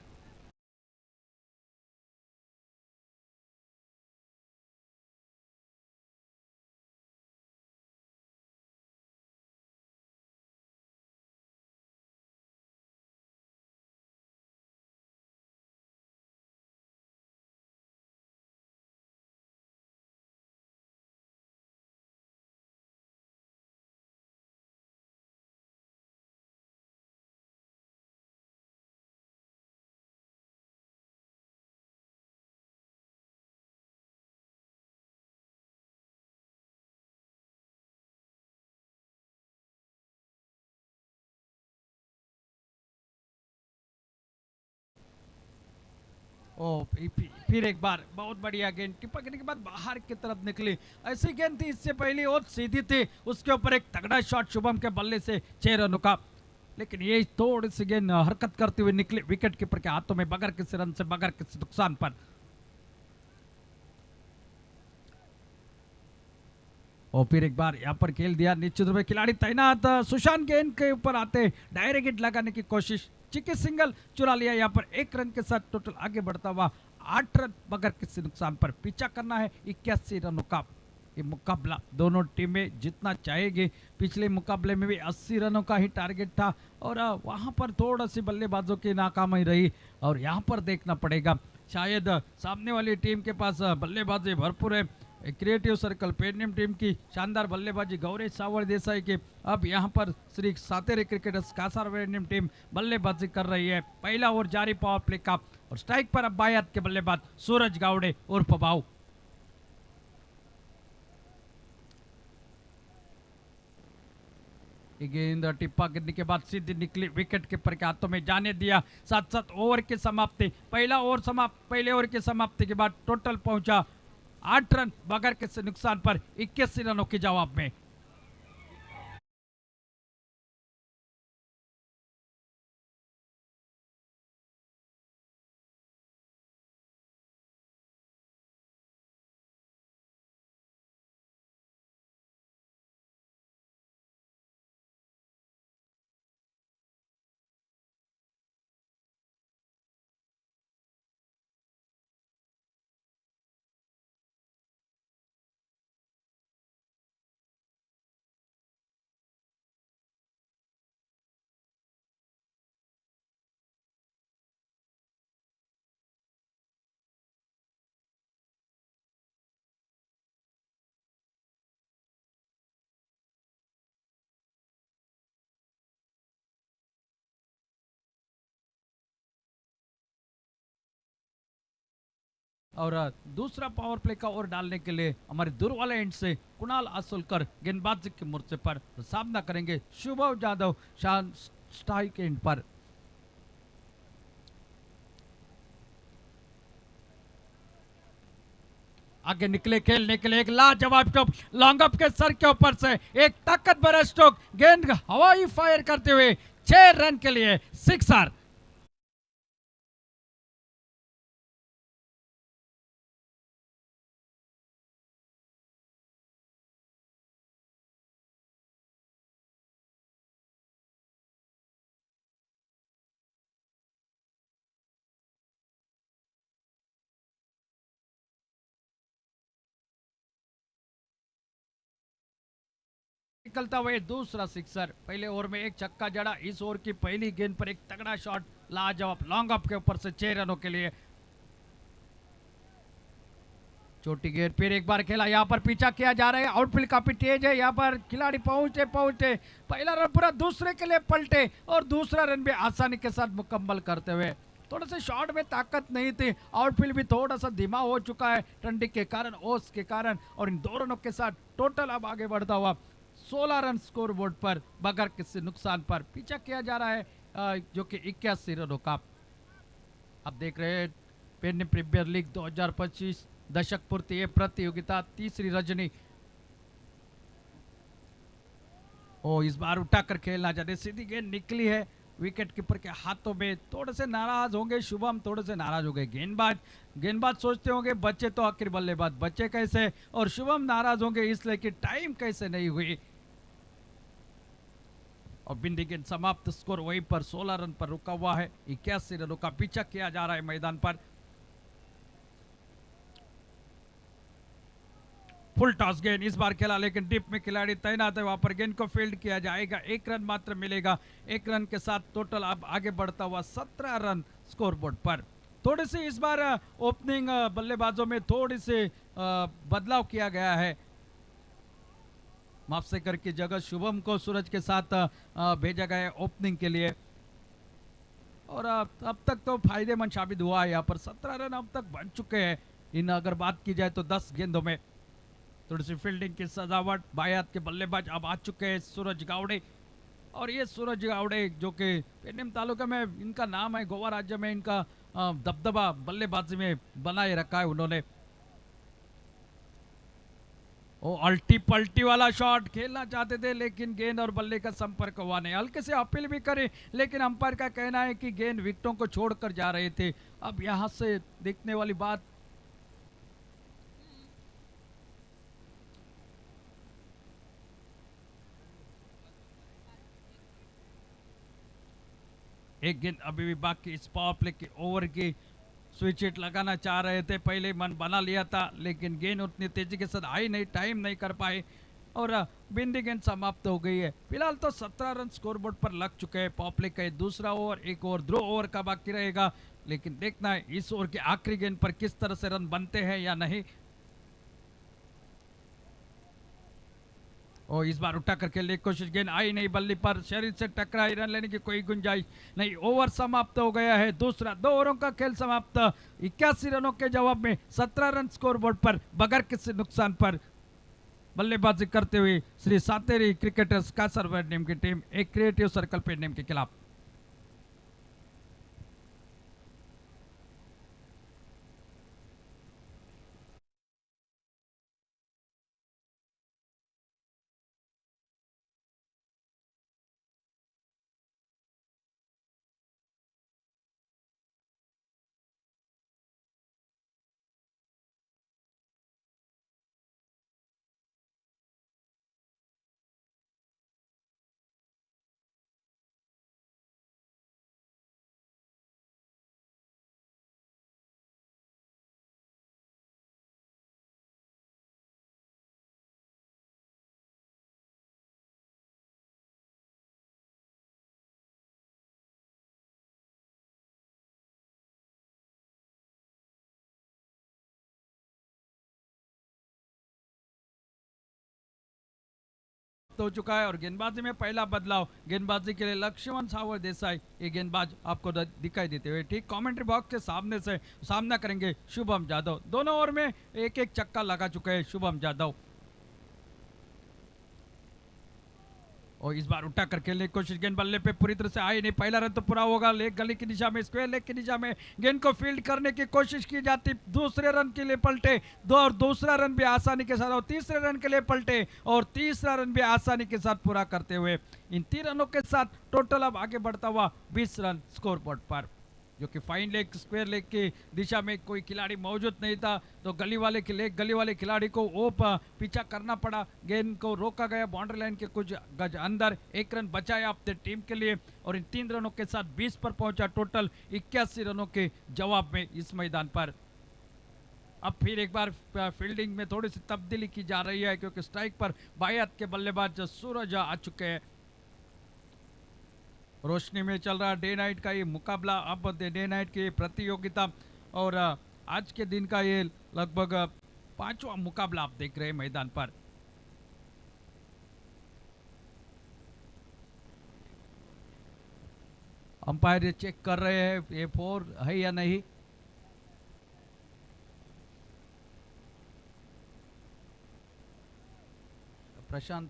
ओ फिर एक बार बहुत बढ़िया गेंद, टिप्पा गिरने के बाद बाहर की तरफ निकली, ऐसी गेंद थी इससे पहले और सीधी थी, उसके ऊपर एक तगड़ा शॉट शुभम के बल्ले से 6 रनों का, लेकिन ये थोड़ी सी गेंद हरकत करते हुए निकली विकेट कीपर के हाथों में, बगैर किसी रन से, बगैर किसी नुकसान पर। और फिर एक बार यहाँ पर खेल दिया, निश्चित रूप से खिलाड़ी तैनात, सुशांत गेंद के ऊपर आते डायरेक्ट हिट लगाने की कोशिश, चिकी सिंगल चुरा लिया, यहाँ पर 1 रन के साथ टोटल आगे बढ़ता हुआ 8 रन बगैर किसी नुकसान पर। पीछा करना है 81 रनों का। ये मुकाबला दोनों टीमें जितना चाहेगी, पिछले मुकाबले में भी 80 रनों का ही टारगेट था और वहां पर थोड़ा सी बल्लेबाजों की नाकामी रही, और यहाँ पर देखना पड़ेगा, शायद सामने वाली टीम के पास बल्लेबाजी भरपूर है। क्रिएटिव सर्कल पेडनेम टीम की शानदार बल्लेबाजी, गौरी सावड़ देसाई की, अब यहाँ पर श्री सातेरे क्रिकेटर्स कासार पेडनेम टीम बल्लेबाजी कर रही है। पहला ओवर जारी पावर प्ले का, और स्ट्राइक पर अब बायात के बल्लेबाज सूरज गावड़े उर्फ बाऊ। गेंद टिप्पा गिरने के बाद सीधी निकली, विकेट कीपर के हाथों में जाने दिया। साथ साथ ओवर की समाप्ति, पहला ओवर समाप्त, पहले ओवर की समाप्ति के बाद टोटल पहुंचा 8 रन बगैर किसी नुकसान पर 81 रनों के जवाब में। और दूसरा पावर प्ले का ओवर डालने के लिए हमारे दूर वाले एंड से कुणाल आसुलकर गेंदबाजी के मोर्चे पर सामना करेंगे शुभम जादव शान स्ट्राइक एंड पर। आगे निकले खेलने के लिए एक लाजवाब स्ट्रोक लॉन्ग अप के सर के ऊपर से एक ताकतवर स्ट्रोक गेंद हवाई फायर करते हुए 6 रन के लिए सिक्सर। निकलता हुआ दूसरा सिक्सर। पहले ओवर में एक छक्का जड़ा, इस ओवर की पहली गेंद पर एक तगड़ा शॉट लाजवाब लॉन्ग अप के ऊपर से 6 रनों के लिए। छोटी गेंद फिर एक बार खेला, यहाँ पर पीछा किया जा रहा है, आउटफील्ड काफी तेज है, यहाँ पर खिलाड़ी पहुंचे पहला रन पूरा दूसरे के लिए पलटे और दूसरा रन भी आसानी के साथ मुकम्मल करते हुए। थोड़ा सा शॉट में ताकत नहीं थी, आउटफील्ड भी थोड़ा सा धीमा हो चुका है ठंडी के कारण, ओस के कारण, और इन 2 रनों के साथ टोटल अब आगे बढ़ता हुआ 16 रन स्कोर बोर्ड पर बगैर किसी नुकसान पर पीछा किया जा रहा है जो कि 81 रनों का। अब देख रहे हैं पेन प्रीमियर लीग 2025 दशक पूर्ति ये प्रतियोगिता तीसरी रजनी। ओ इस बार उठाकर खेलना चाहते, सीधी गेंद निकली है विकेट कीपर के हाथों में। थोड़े से नाराज होंगे शुभम, थोड़े से नाराज हो गए गेंदबाज सोचते होंगे बच्चे तो आखिर बल्लेबाज बच्चे कैसे, और शुभम नाराज होंगे इसलिए कि टाइम कैसे नहीं हुई। और बिंदी गेंद समाप्त, स्कोर वहीं पर 16 रन पर रुका हुआ है। 81 रनों का पीछा किया जा रहा है मैदान पर। फुल टॉस गेंद इस बार खेला, लेकिन डिप में खिलाड़ी तैनात है, वहां पर गेंद को फील्ड किया जाएगा। 1 रन मात्र मिलेगा। 1 रन के साथ टोटल अब आगे बढ़ता हुआ 17 रन स्कोर बोर्ड पर। थोड़ी सी इस बार ओपनिंग बल्लेबाजों में थोड़ी सी बदलाव किया गया है। माफसेकर की जगह शुभम को सूरज के साथ भेजा गया है ओपनिंग के लिए, और अब तक तो फायदेमंद साबित हुआ है। यहाँ पर 17 रन अब तक बन चुके हैं इन, अगर बात की जाए तो 10 गेंदों में। थोड़ी सी फील्डिंग की सजावट, बाएं हाथ के बल्लेबाज अब आ चुके हैं सूरज गावड़े, और ये सूरज गावड़े जो कि पेन्निम तालुका में इनका नाम है, गोवा राज्य में इनका दबदबा बल्लेबाजी में बनाए रखा है उन्होंने। ओ अल्टी पल्टी वाला शॉट खेलना चाहते थे, लेकिन गेंद और बल्ले का संपर्क हुआ नहीं। हल्के से अपील भी करे, लेकिन अंपायर का कहना है कि गेंद विकेटों को छोड़कर जा रहे थे। अब यहां से देखने वाली बात, एक गेंद अभी भी बाकी। इस पावर प्ले के ओवर की स्विच हिट लगाना चाह रहे थे, पहले मन बना लिया था, लेकिन गेंद उतनी तेजी के साथ आई नहीं, टाइम नहीं कर पाए, और बिंदी गेंद समाप्त हो गई है। फिलहाल तो 17 रन स्कोरबोर्ड पर लग चुके हैं। पावर प्ले का दूसरा ओवर, एक ओवर ध्रुव ओवर का बाकी रहेगा, लेकिन देखना है इस ओवर के आखिरी गेंद पर किस तरह से रन बनते हैं या नहीं। और इस बार उठा कर खेलने की कोशिश, गेंद आई नहीं, बल्ली पर शरीर से टकराई, रन लेने की कोई गुंजाइश नहीं। ओवर समाप्त हो गया है दूसरा। 2 ओवरों का खेल समाप्त। 81 रनों के जवाब में 17 रन स्कोरबोर्ड पर बगैर किसी नुकसान पर बल्लेबाजी करते हुए श्री सातेरी क्रिकेटर्स कासरवाड़ टीम की टीम एक क्रिएटिव सर्कल पे टीम के खिलाफ। हो चुका है, और गेंदबाजी में पहला बदलाव गेंदबाजी के लिए लक्ष्मण सावर देसाई ये गेंदबाज आपको दिखाई देते हुए ठीक कमेंट्री बॉक्स के सामने से सामना करेंगे शुभम जादव। दोनों ओवर में एक एक चक्का लगा चुके हैं शुभम जादव। और इस बार उठा कर खेलने की कोशिश, गेंद बल्ले पे पूरी तरह से आई नहीं। पहला रन तो पूरा होगा, लेग गली की दिशा में, स्क्वायर लेग की दिशा में गेंद को फील्ड करने की कोशिश की जाती। दूसरे रन के लिए पलटे दो और दूसरा रन भी आसानी के साथ, और तीसरे रन के लिए पलटे और तीसरा रन भी आसानी के साथ पूरा करते हुए इन 3 रनों के साथ टोटल अब आगे बढ़ता हुआ 20 रन स्कोर बोर्ड पर, जो कि फाइन लेग स्क्वायर लेग की दिशा में कोई खिलाड़ी मौजूद नहीं था, तो गली वाले खिलाड़ी को वो पीछा करना पड़ा। गेंद को रोका गया बाउंड्री लाइन के कुछ गज अंदर, 1 रन बचाया अपने टीम के लिए और इन 3 रनों के साथ 20 पर पहुंचा टोटल 81 रनों के जवाब में इस मैदान पर। अब फिर एक बार फील्डिंग में थोड़ी सी तब्दीली की जा रही है, क्योंकि स्ट्राइक पर बाएं हाथ के बल्लेबाज सूरज आ चुके हैं। रोशनी में चल रहा डे नाइट का ये मुकाबला, अब डे नाइट की प्रतियोगिता और आज के दिन का ये लगभग 5वां मुकाबला आप देख रहे हैं मैदान पर। अंपायर ये चेक कर रहे हैं ये 4 है या नहीं। प्रशांत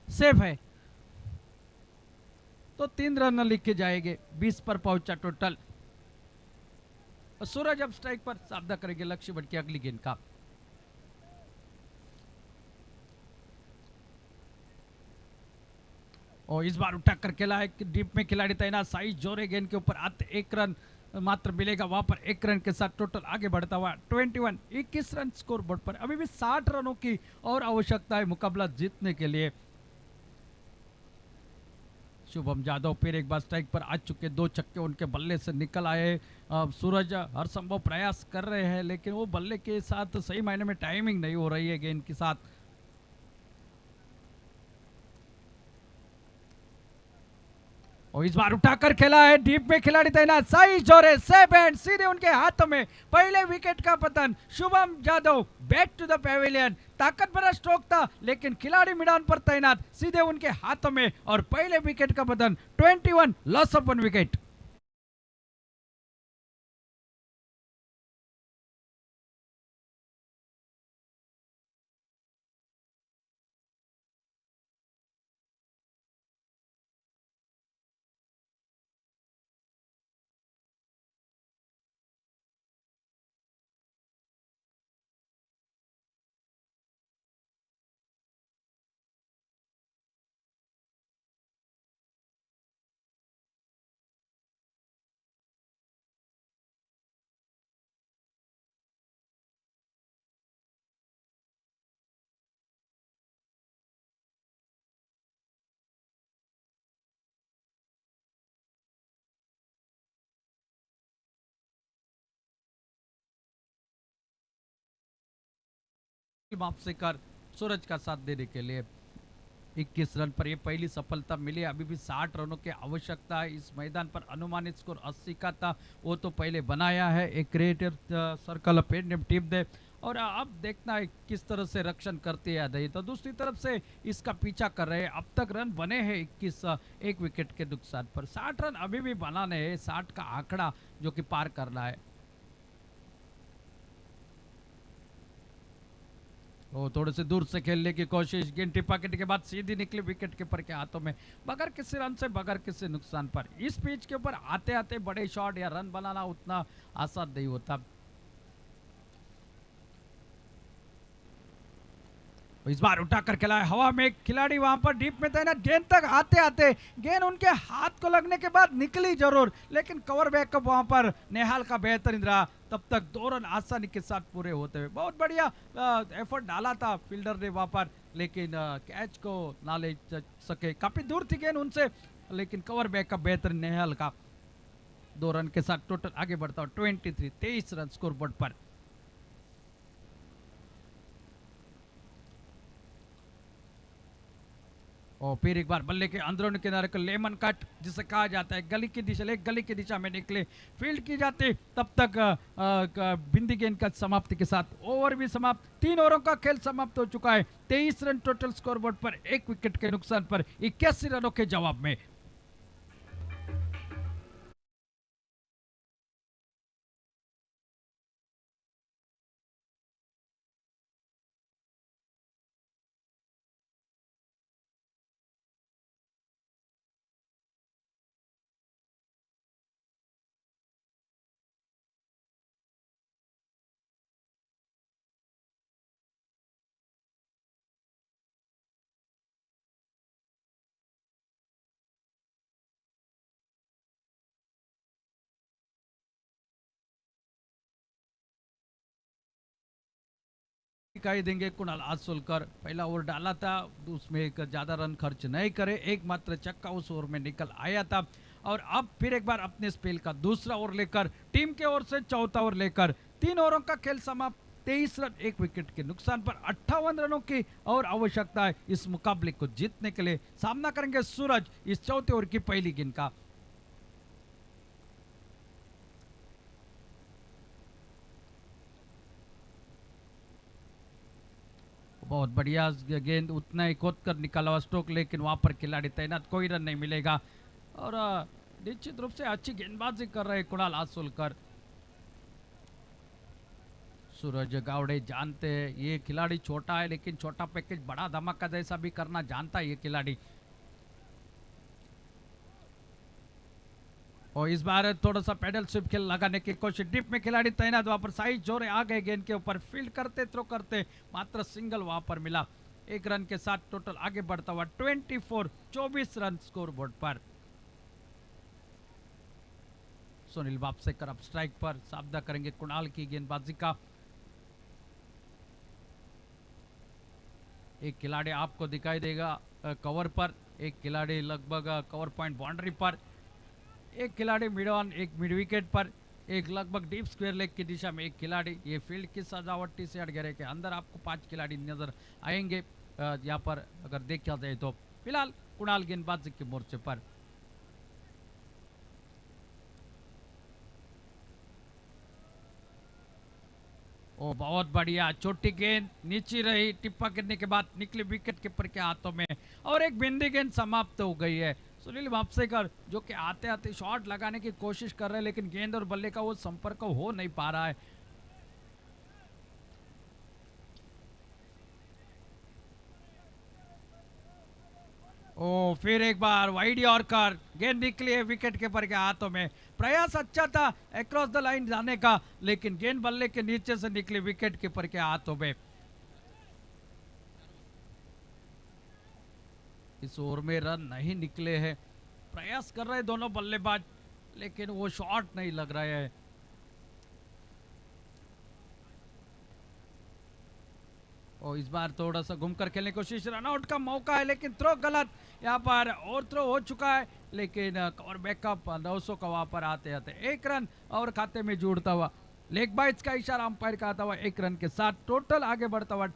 सेफ है, तो 3 रन लिखे जाएंगे, 20 पर पहुंचा टोटल। सूरज अब स्ट्राइक पर सामना करेंगे लक्ष्य भट्ट की अगली गेंद का। और इस बार उठा कर खेला है, डीप में खिलाड़ी तैनात, साई जोरे गेंद के ऊपर आते 1 रन मात्र मिलेगा, वहां पर 1 रन के साथ टोटल आगे बढ़ता हुआ 21 रन स्कोर बोर्ड पर। अभी भी 60 रनों की और आवश्यकता है मुकाबला जीतने के लिए। शुभम जादव फिर एक बार स्ट्राइक पर आ चुके, 2 छक्के उनके बल्ले से निकल आए। सूरज हर संभव प्रयास कर रहे हैं, लेकिन वो बल्ले के साथ सही मायने में टाइमिंग नहीं हो रही है गेंद के साथ। और इस बार उठाकर खेला है, डीप में खिलाड़ी तैनात, साई जोरे सेफ एंड सीधे उनके हाथों में पहले विकेट का पतन। Shubham Jadhav back to the pavilion, ताकत भरा स्ट्रोक था लेकिन खिलाड़ी मैदान पर तैनात, सीधे उनके हाथों में और पहले विकेट का पतन। 21 लॉस ऑफ 1 विकेट। वापसी कर सूरज का साथ देने के लिए 21 रन पर ये पहली सफलता मिली। अभी भी 60 रनों की आवश्यकता है इस मैदान पर। अनुमानित स्कोर 80 का था, वो तो पहले बनाया है। एक क्रिएटिव सर्कल टीम दे और अब देखना है किस तरह से रक्षण करती है नहीं, तो दूसरी तरफ से इसका पीछा कर रहे हैं। अब तक रन बने हैं 21, 1 विकेट के नुकसान पर। 60 रन अभी भी बनाने हैं, 60 का आंकड़ा जो कि पार करना है। वो थोड़े से दूर से खेलने की कोशिश, गेंद टिपाकेट के बाद सीधी निकली विकेट कीपर के हाथों में, बगैर किसी रन से, बगैर किसी नुकसान पर। इस पिच के ऊपर आते आते बड़े शॉट या रन बनाना उतना आसान नहीं होता। इस बार उठाकर खेला है, हवा में खिलाड़ी वहां पर डीप में तैनात, गेंद तक आते आते गेंद उनके हाथ को लगने के बाद निकली जरूर, लेकिन कवर बैकअप वहां पर नेहाल का बेहतरीन रहा। तब तक 2 रन आसानी के साथ पूरे होते हुए बहुत बढ़िया एफर्ट डाला था फील्डर ने वहां पर, लेकिन कैच को ना ले सके। काफी दूर थी गेंद उनसे, लेकिन कवर बैकअप बेहतरीन नेहाल का। 2 रन के साथ टोटल आगे बढ़ता हो 23 रन स्कोर बोर्ड पर। और फिर एक बार बल्ले के अंदरूनी किनारे को लेमन कट जिसे कहा जाता है, गली की दिशा ले गली की दिशा में निकले फील्ड की जाती, तब तक बिंदी गेंद का समाप्ति के साथ ओवर भी समाप्त। 3 ओवरों का खेल समाप्त हो चुका है। 23 रन टोटल स्कोरबोर्ड पर, 1 विकेट के नुकसान पर 81 रनों के जवाब में। दिखाई देंगे कुणाल आसोलकर, पहला ओवर डाला था, उसमें एक ज्यादा रन खर्च नहीं करे, एकमात्र चक्का उस ओवर में निकल आया था। और अब फिर एक बार अपने स्पेल का दूसरा ओवर लेकर टीम के ओर से चौथा ओवर लेकर 3 ओवरों का खेल समाप्त। 23 रन 1 विकेट के नुकसान पर 58 रनों की और आवश्यकता है इस मुकाबले को जीतने के लिए। सामना करेंगे सूरज इस चौथे ओवर की पहली गेंद का। बहुत बढ़िया गेंद, उतना ही खोद कर निकाला हुआ स्ट्रोक, लेकिन वहां पर खिलाड़ी तैनात, कोई रन नहीं मिलेगा। और निश्चित रूप से अच्छी गेंदबाजी कर रहे कुणाल आसोलकर। सूरज गावड़े जानते हैं ये खिलाड़ी छोटा है, लेकिन छोटा पैकेज बड़ा धमाका जैसा भी करना जानता है ये खिलाड़ी। और इस बार थोड़ा सा पेडल स्विप खेल लगाने की कोशिश, डिप में खिलाड़ी तैनात, वहां पर साइज जोरे आ गए गेंद के ऊपर, फील्ड करते थ्रो करते, मात्र सिंगल वहां पर मिला। 1 रन के साथ टोटल आगे बढ़ता हुआ 24 रन स्कोर बोर्ड पर। सुनील वापसेकर अब स्ट्राइक पर, सामना करेंगे कुणाल की गेंदबाजी का। एक खिलाड़ी आपको दिखाई देगा कवर पर, एक खिलाड़ी लगभग कवर पॉइंट बाउंड्री पर, एक खिलाड़ी मिड ऑन, एक मिड विकेट पर, एक लगभग डीप स्क्वायर लेग की दिशा में एक खिलाड़ी। ये फील्ड की सजावटी से घेरे के अंदर आपको 5 खिलाड़ी नजर आएंगे यहाँ पर अगर देखा जाए तो। फिलहाल कुणाल गेंदबाजी के मोर्चे पर। ओ बहुत बढ़िया, छोटी गेंद नीचे रही, टिप्पा गिरने के बाद निकली विकेट कीपर के हाथों में, और एक बिंदी गेंद समाप्त हो गई है। सुनील वापसेकर जो कि आते आते शॉट लगाने की कोशिश कर रहे हैं, लेकिन गेंद और बल्ले का वो संपर्क हो नहीं पा रहा है। ओ फिर एक बार वाइड यॉर्कर, गेंद निकली है विकेट कीपर के हाथों में। प्रयास अच्छा था अक्रॉस द लाइन जाने का, लेकिन गेंद बल्ले के नीचे से निकली विकेट कीपर के हाथों में। इस ओवर में रन नहीं निकले हैं, प्रयास कर रहे दोनों बल्लेबाज, लेकिन वो शॉट नहीं लग रहा है। और इस बार थोड़ा सा घूमकर खेलने की कोशिश, रनआउट का मौका है, लेकिन थ्रो गलत, यहाँ पर और थ्रो हो चुका है, लेकिन कवर बैकअप 900 का वहां पर आते आते 1 रन और खाते में जुड़ता हुआ, लेग बाइट्स का इशारा अंपायर का आता हुआ 1 रन के साथ टोटल आगे बढ़ता हुआ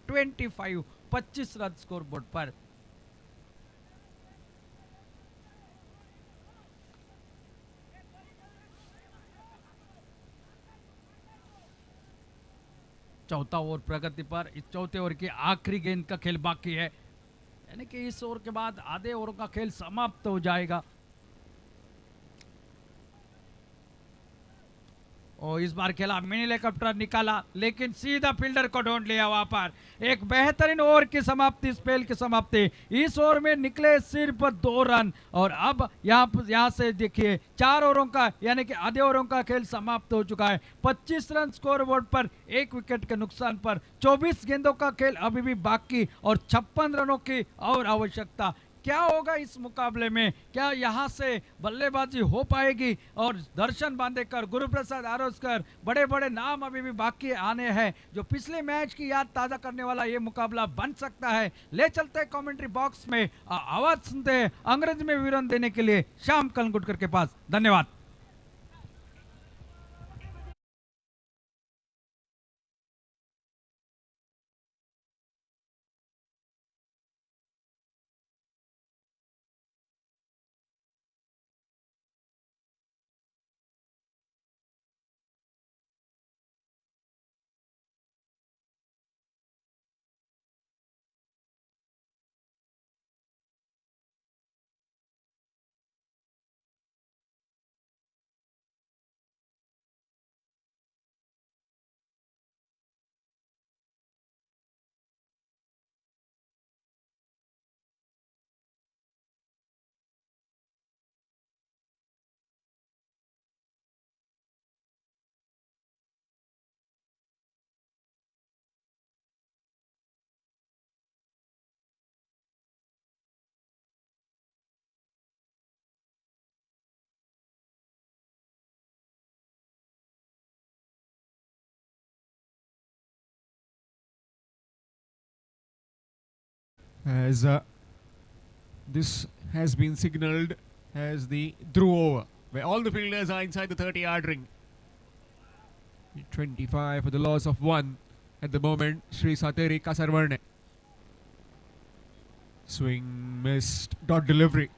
25 रन स्कोर बोर्ड पर। चौथा ओवर प्रगति पर, इस चौथे ओवर की आखिरी गेंद का खेल बाकी है, यानी कि इस ओवर के बाद आधे ओवर का खेल समाप्त हो जाएगा। और इस बार खेला मिनी हेलीकॉप्टर निकाला, लेकिन सीधा फील्डर को ढूंढ लिया वहां पर। एक बेहतरीन ओवर की समाप्ति, स्पेल की समाप्ति। इस ओवर में निकले सिर्फ 2 रन, और अब यहां से देखिए 4 ओवरों का यानी कि आधे ओवरों का खेल समाप्त हो चुका है। 25 रन स्कोर बोर्ड पर, 1 विकेट के नुकसान पर, 24 गेंदों का खेल अभी भी बाकी और 56 रनों की और आवश्यकता। क्या होगा इस मुकाबले में, क्या यहां से बल्लेबाजी हो पाएगी? और दर्शन बांदेकर, गुरुप्रसाद आरोस्कर, बड़े बड़े नाम अभी भी बाकी आने हैं, जो पिछले मैच की याद ताजा करने वाला ये मुकाबला बन सकता है। ले चलते हैं कमेंट्री बॉक्स में, आवाज सुनते हैं अंग्रेजी में विवरण देने के लिए श्याम कलंगुटकर के पास। धन्यवाद। as this has been signalled as the through over, where all the fielders are inside the 30-yard ring. 25 for the loss of 1 at the moment. Sri Sateri Kasarvarne. Swing missed. Dot delivery.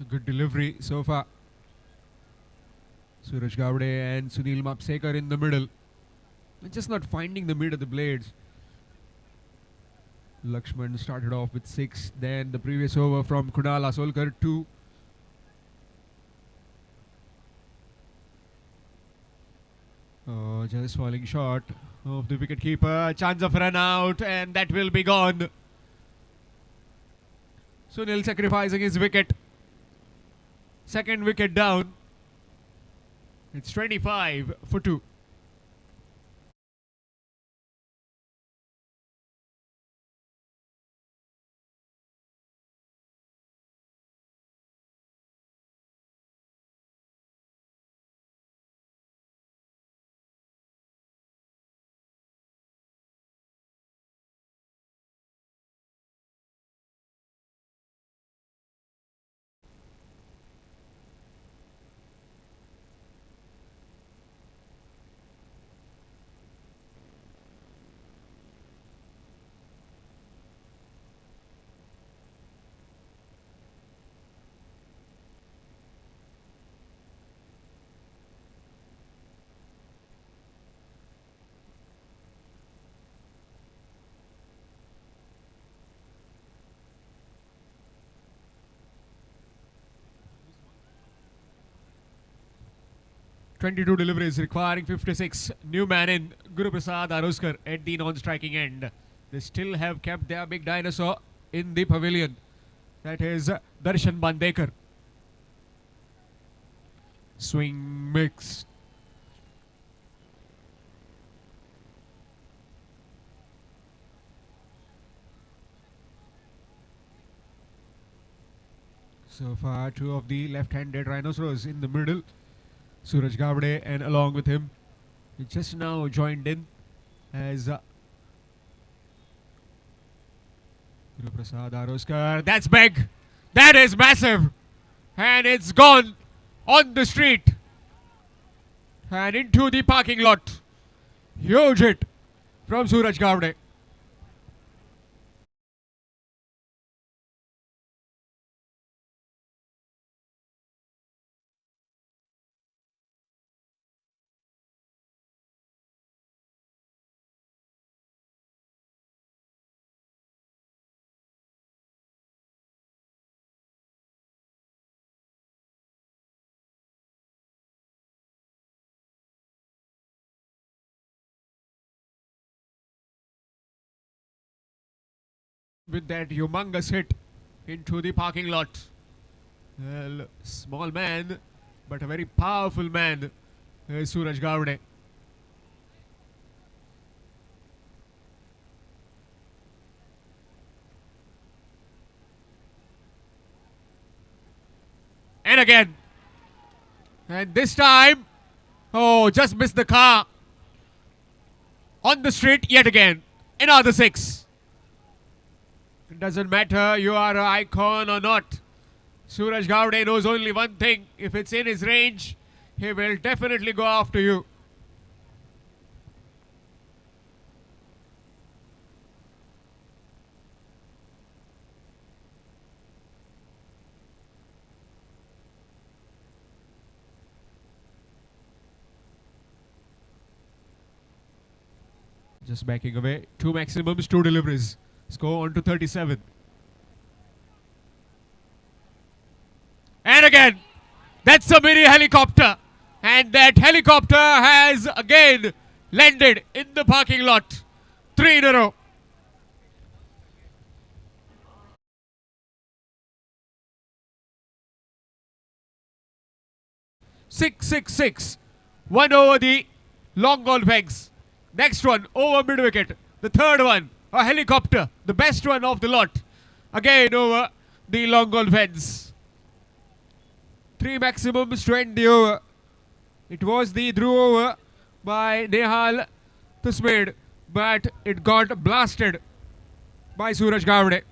A good delivery so far. Suraj Gavde and Sunil Mapsekar in the middle. They're just not finding the mid of the blades. Lakshman started off with 6. Then the previous over from Kunal Asolkar 2. Oh, just falling short of the wicketkeeper. Chance of run out, and that will be gone. Sunil sacrificing his wicket. Second wicket down. It's 25 for 2. Twenty-two deliveries requiring 56. New man in Guru Prasad Aroskar at the non-striking end. They still have kept their big dinosaur in the pavilion. That is Darshan Bandekar. Swing mixed. So far, two of the left-handed rhinoceros in the middle. Suraj Gavde, and along with him, he just now joined in as Guru Prasad Aroskar. That's big. That is massive. And it's gone on the street and into the parking lot. Huge hit from Suraj Gavde. With that humongous hit into the parking lot. Well, small man, but a very powerful man, Suraj Gavde. And again. And this time, oh, just missed the car. On the street yet again. Another 6. It doesn't matter you are an icon or not. Suraj Gavde knows only one thing. If it's in his range, he will definitely go after you. Just backing away. 2 maximums, 2 deliveries. Score on to 37. And again, that's a mini helicopter. And that helicopter has again landed in the parking lot. 3 in a row. Six. 1 over the long ball pegs. Next one over mid wicket. The third one, a helicopter, the best one of the lot. Again over the long ball fence. 3 maximums to end the over. It was the through over by Nehal Tusmed. but it got blasted by Suraj Gavde.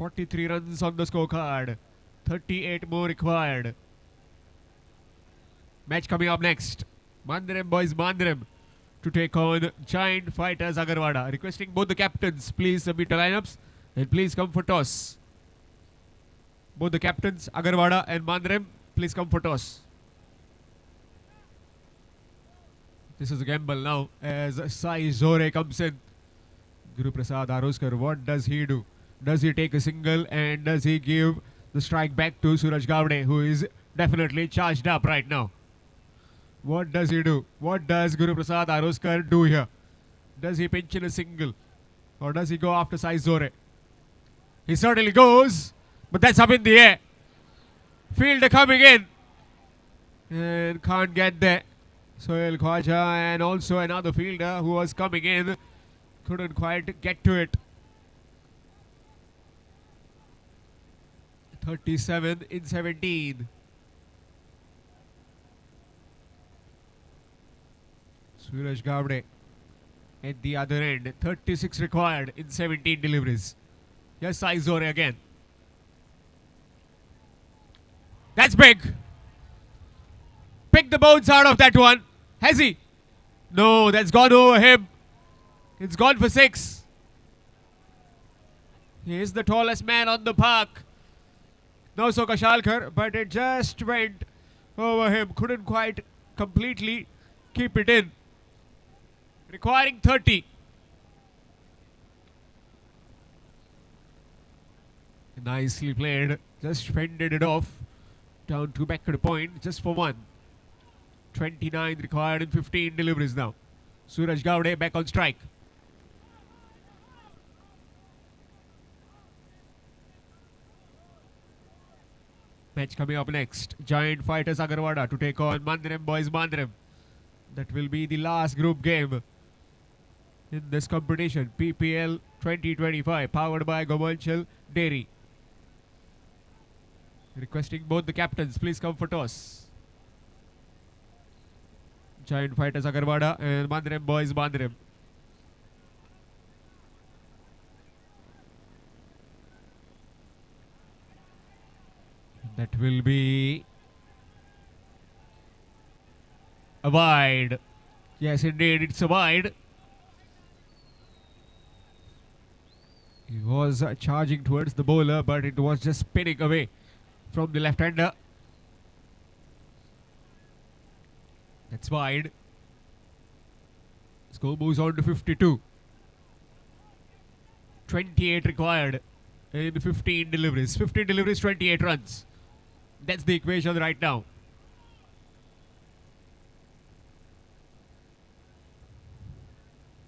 "43 runs on the scorecard, 38 more required." Match coming up next. Mandaram boys Mandaram to take on Giant Fighters Agarwada. Requesting both the captains, please submit the lineups and please come for toss. Both the captains, Agarwada and Mandaram, please come for toss. This is a gamble now as Sai Zore comes in. Guru Prasad Aroskar, what does he do? Does he take a single and does he give the strike back to Suraj Gavde, who is definitely charged up right now? What does he do? What does Guru Prasad Aroskar do here? Does he pinch in a single or does he go after Sai Zore? He certainly goes, but that's up in the air. Fielder coming in and can't get there. Sohail Khwaja and also another fielder who was coming in couldn't quite get to it. 37 in 17. Suraj Gavde at the other end. 36 required in 17 deliveries. Yes, Sai Zore again. That's big. Pick the bounce out of that one. Has he? No, that's gone over him. It's gone for 6. He is the tallest man on the park. No, so Kashalkar, but it just went over him. Couldn't quite completely keep it in. Requiring 30. Nicely played. Just fended it off. Down to back to the point just for 1. 29 required in 15 deliveries now. Suraj Gavde back on strike. Match coming up next. Giant Fighters Agarwada to take on Mandaram boys Mandaram. That will be the last group game in this competition. PPL 2025 powered by Gomalchal Dairy. Requesting both the captains, please come for toss. Giant Fighters Agarwada and Mandaram boys Mandaram. That will be a wide. Yes, indeed, it's a wide. He was charging towards the bowler, but it was just spinning away from the left-hander. That's wide. Score moves on to 52. 28 required in 15 deliveries. 15 deliveries, 28 runs. That's the equation right now.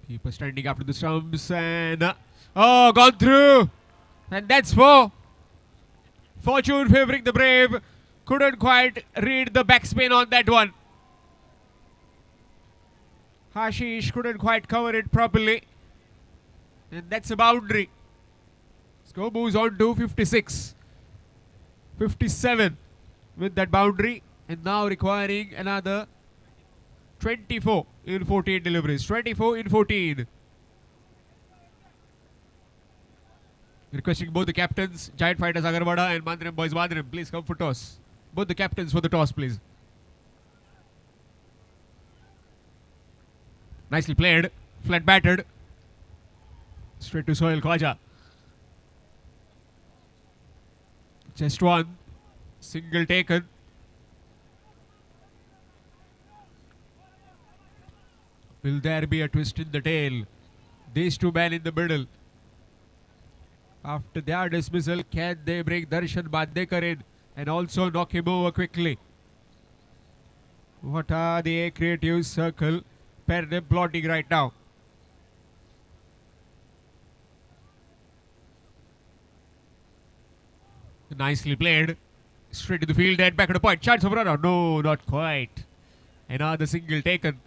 Keeper standing up to the stumps and gone through. And that's 4. Fortune favouring the brave. Couldn't quite read the backspin on that one. Hashish couldn't quite cover it properly. And that's a boundary. Score moves on to 56. 57 with that boundary. And now requiring another 24 in 14 deliveries. 24 in 14. Requesting both the captains, Giant Fighters Agarwada and Mandaram boys Mandaram, please come for toss. Both the captains for the toss, please. Nicely played. Flat batted. Straight to Sohail Khwaja. Just 1. Single taken. Will there be a twist in the tail? These two men in the middle. After their dismissal, can they bring Darshan Bandekar in and also knock him over quickly? What are the creative circle pair them plotting right now? Nicely played. Straight to the field and back to the point. Chance of a run. No, not quite. Another single taken.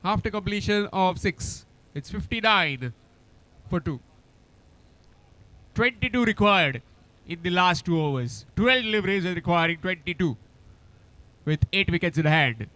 After completion of 6. It's 59 for 2. 22 required in the last 2 overs. 12 deliveries and requiring 22 with 8 wickets in hand.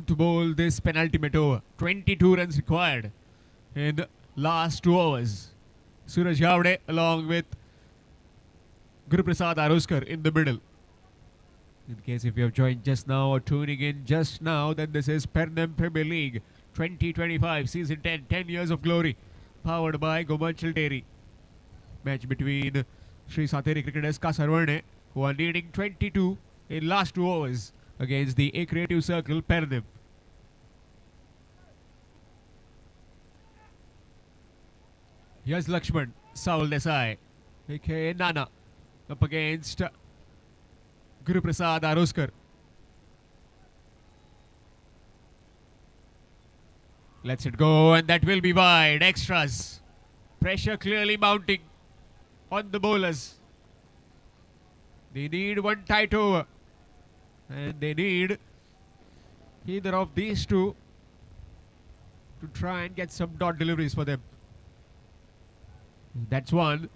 To bowl this penultimate over. 22 runs required in the last 2 overs. Suraj Gavde along with Guruprasad Aroskar in the middle. In case if you have joined just now or tuning in just now, then this is Pernam Premier League 2025 Season 10, 10 Years of Glory, powered by Gomanchal Dairy. Match between Sri Sateri Cricketers Kasarvane, who are leading 22 in last 2 overs against the A Creative Circle Pernam. Here's Lakshman, Saul Desai, aka Nana, up against Guruprasad Aroskar. Lets it go, and that will be wide. Extras. Pressure clearly mounting on the bowlers. They need one tight over, and they need either of these two to try and get some dot deliveries for them. That's one.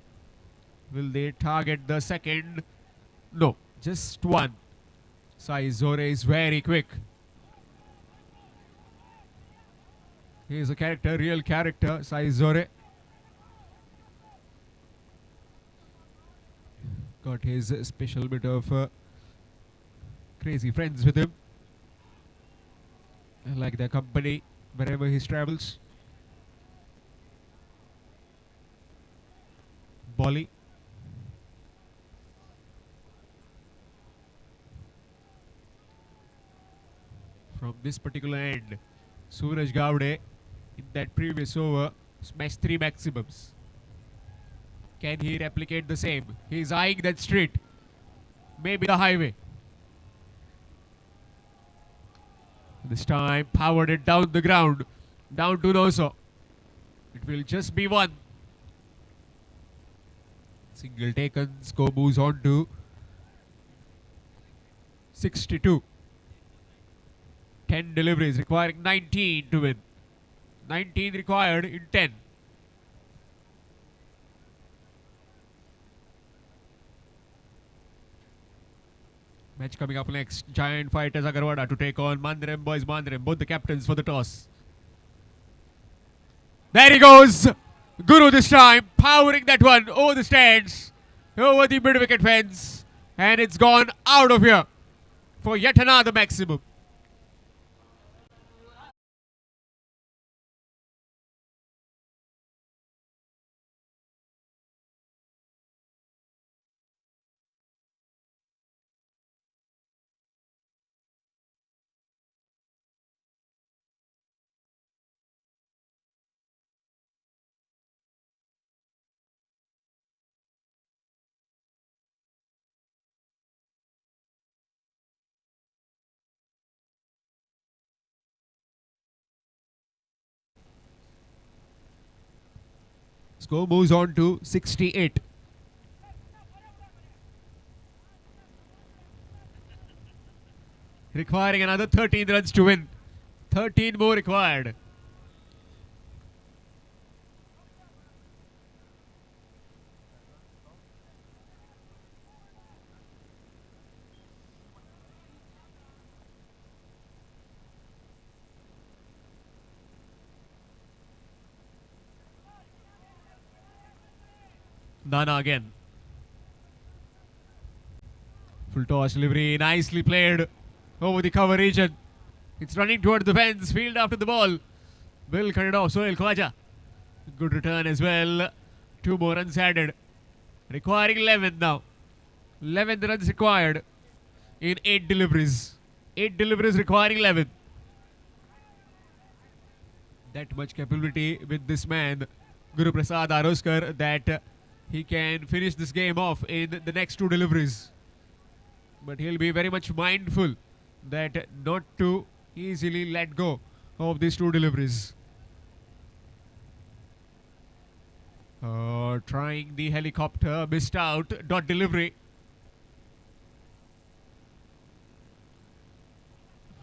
Will they target the second? No, just one. Sai Zore is very quick. He is a character, real character, Sai Zore. Got his special bit of crazy friends with him. I like their company wherever he travels. Bolly. From this particular end, Suraj Gavde in that previous over smashed 3 maximums. Can he replicate the same? He's eyeing that straight. Maybe the highway. This time powered it down the ground. Down to Noso. It will just be one. Single taken. Score moves on to 62. 10 deliveries requiring 19 to win. 19 required in 10. Match coming up next. Giant Fighters Agarwada to take on Mandrem Boys Mandrem. Both the captains for the toss. There he goes. Guru this time powering that one over the stands, over the mid-wicket fence, and it's gone out of here for yet another maximum. Score moves on to 68. Requiring another 13 runs to win. 13 more required. Nana again. Full toss delivery, nicely played over the cover region. It's running toward the fence, field after the ball. Will cut it off, Sohail Khwaja. Good return as well. 2 more runs added. Requiring 11 now. 11 runs required in 8 deliveries. 8 deliveries requiring 11. That much capability with this man, Guru Prasad Aroskar, that he can finish this game off in the next 2 deliveries. But he'll be very much mindful that not to easily let go of these 2 deliveries. Trying the helicopter, missed out, dot delivery.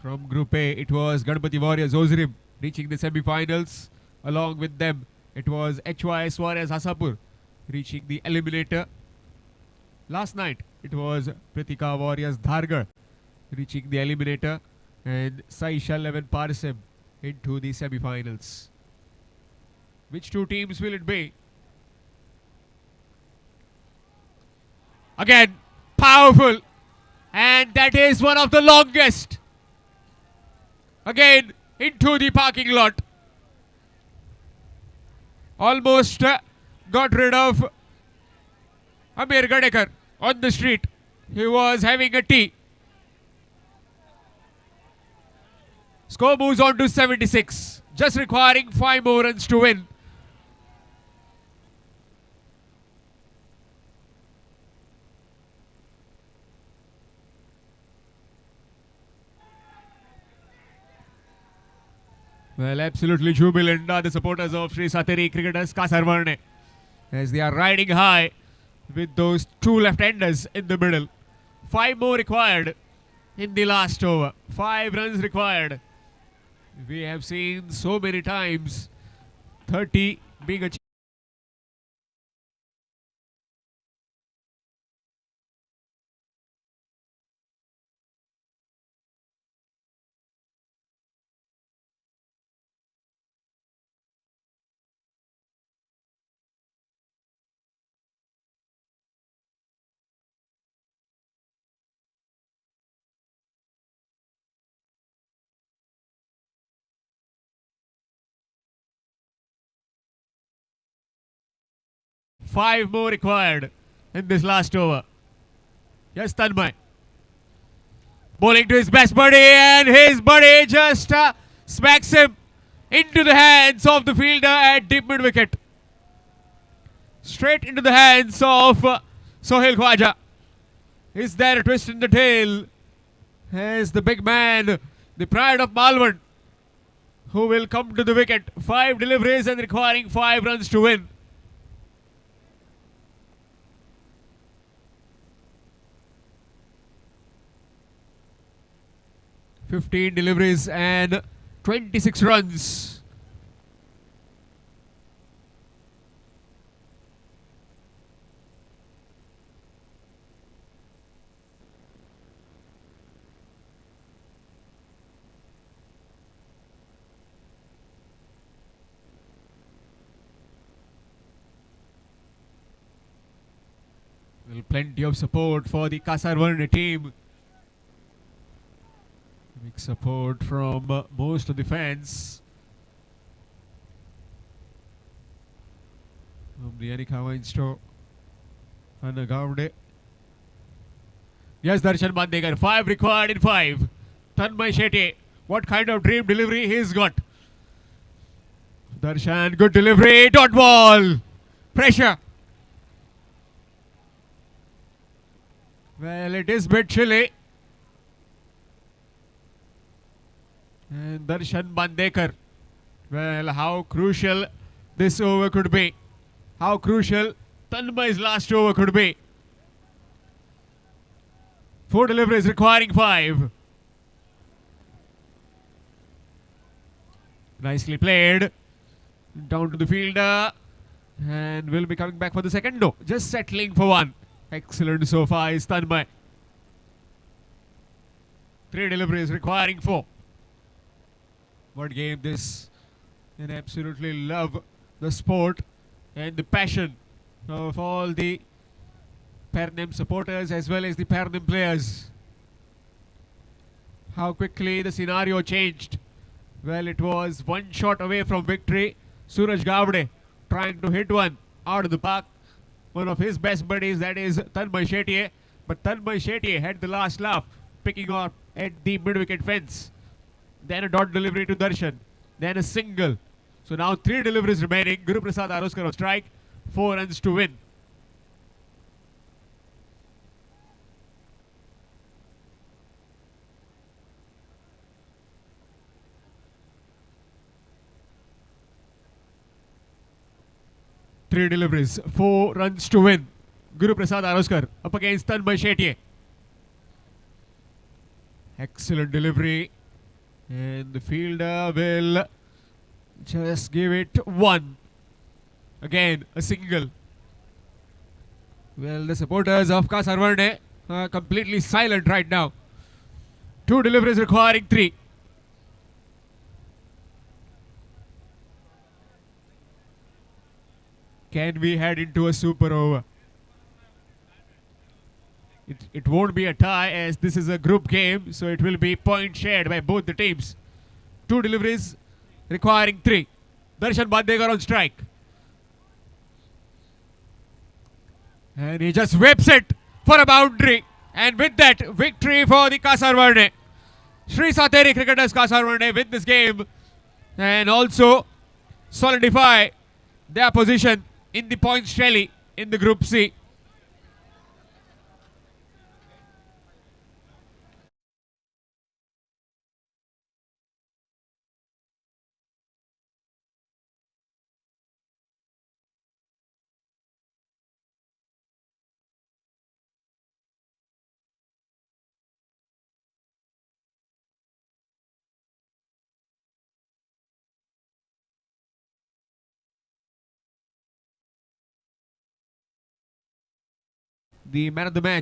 From Group A, it was Ganpati Warriors Ozrim reaching the semi-finals. Along with them, it was HYS Warriors Hasapur reaching the eliminator. Last night, it was Pritika Warriors Dhargar reaching the eliminator, and Saisha 11 Parsem into the semi-finals. Which 2 teams will it be? Again, powerful, and that is one of the longest. Again, into the parking lot. Almost got rid of Amir Gadekar on the street. He was having a tea. Score moves on to 76, just requiring 5 more runs to win. Well, absolutely jubilant are the supporters of Sri Sateri Cricketers Kasarvarne as they are riding high with those 2 left-handers in the middle. 5 more required in the last over. 5 runs required. We have seen so many times 30 being achieved. Five more required in this last over. Yes, Tanmay. Bowling to his best buddy, and his buddy just smacks him into the hands of the fielder at deep mid wicket. Straight into the hands of Sohail Khwaja. Is there a twist in the tail? As the big man, the pride of Malvan, who will come to the wicket. 5 deliveries and requiring 5 runs to win. "15 deliveries and 26 runs. Well, plenty of support for the Kasarvarne team. Big support from most of the fans. From the Anika Weinstow and Gaude. Yes, Darshan Bandekar. 5 required in 5. Tanmay Shetty. What kind of dream delivery he's got. Darshan, good delivery. Dot ball. Pressure. Well, it is a bit chilly. And Darshan Bandekar. Well, how crucial this over could be. How crucial Tanmay's last over could be. 4 deliveries requiring 5. Nicely played. Down to the fielder. And will be coming back for the second. No, just settling for 1. Excellent so far is Tanmay. 3 deliveries requiring 4. What game this. And absolutely love the sport and the passion of all the Pernem supporters as well as the Pernem players. How quickly the scenario changed. Well, it was one shot away from victory. Suraj Gavde trying to hit one out of the park. One of his best buddies, that is Tanmay Shetye. But Tanmay Shetye had the last laugh, picking off at the mid-wicket fence. Then a dot delivery to Darshan. Then a single. So now 3 deliveries remaining. Guru Prasad Aroskar on strike. 4 runs to win. Three deliveries, 4 runs to win. Guru Prasad Aroskar up against Tanmay Shetye. Excellent delivery. And the fielder will just give it one. Again, a single. Well, the supporters of Kasarvarne are completely silent right now. 2 deliveries requiring 3. Can we head into a super over? It won't be a tie as this is a group game, so it will be point shared by both the teams. 2 deliveries requiring 3. Darshan Bandekar on strike. And he just whips it for a boundary. And with that, victory for the Kasarvarne. Sri Sateri Cricketers Kasarvarne win this game and also solidify their position in the points tally in the Group C. The man of the match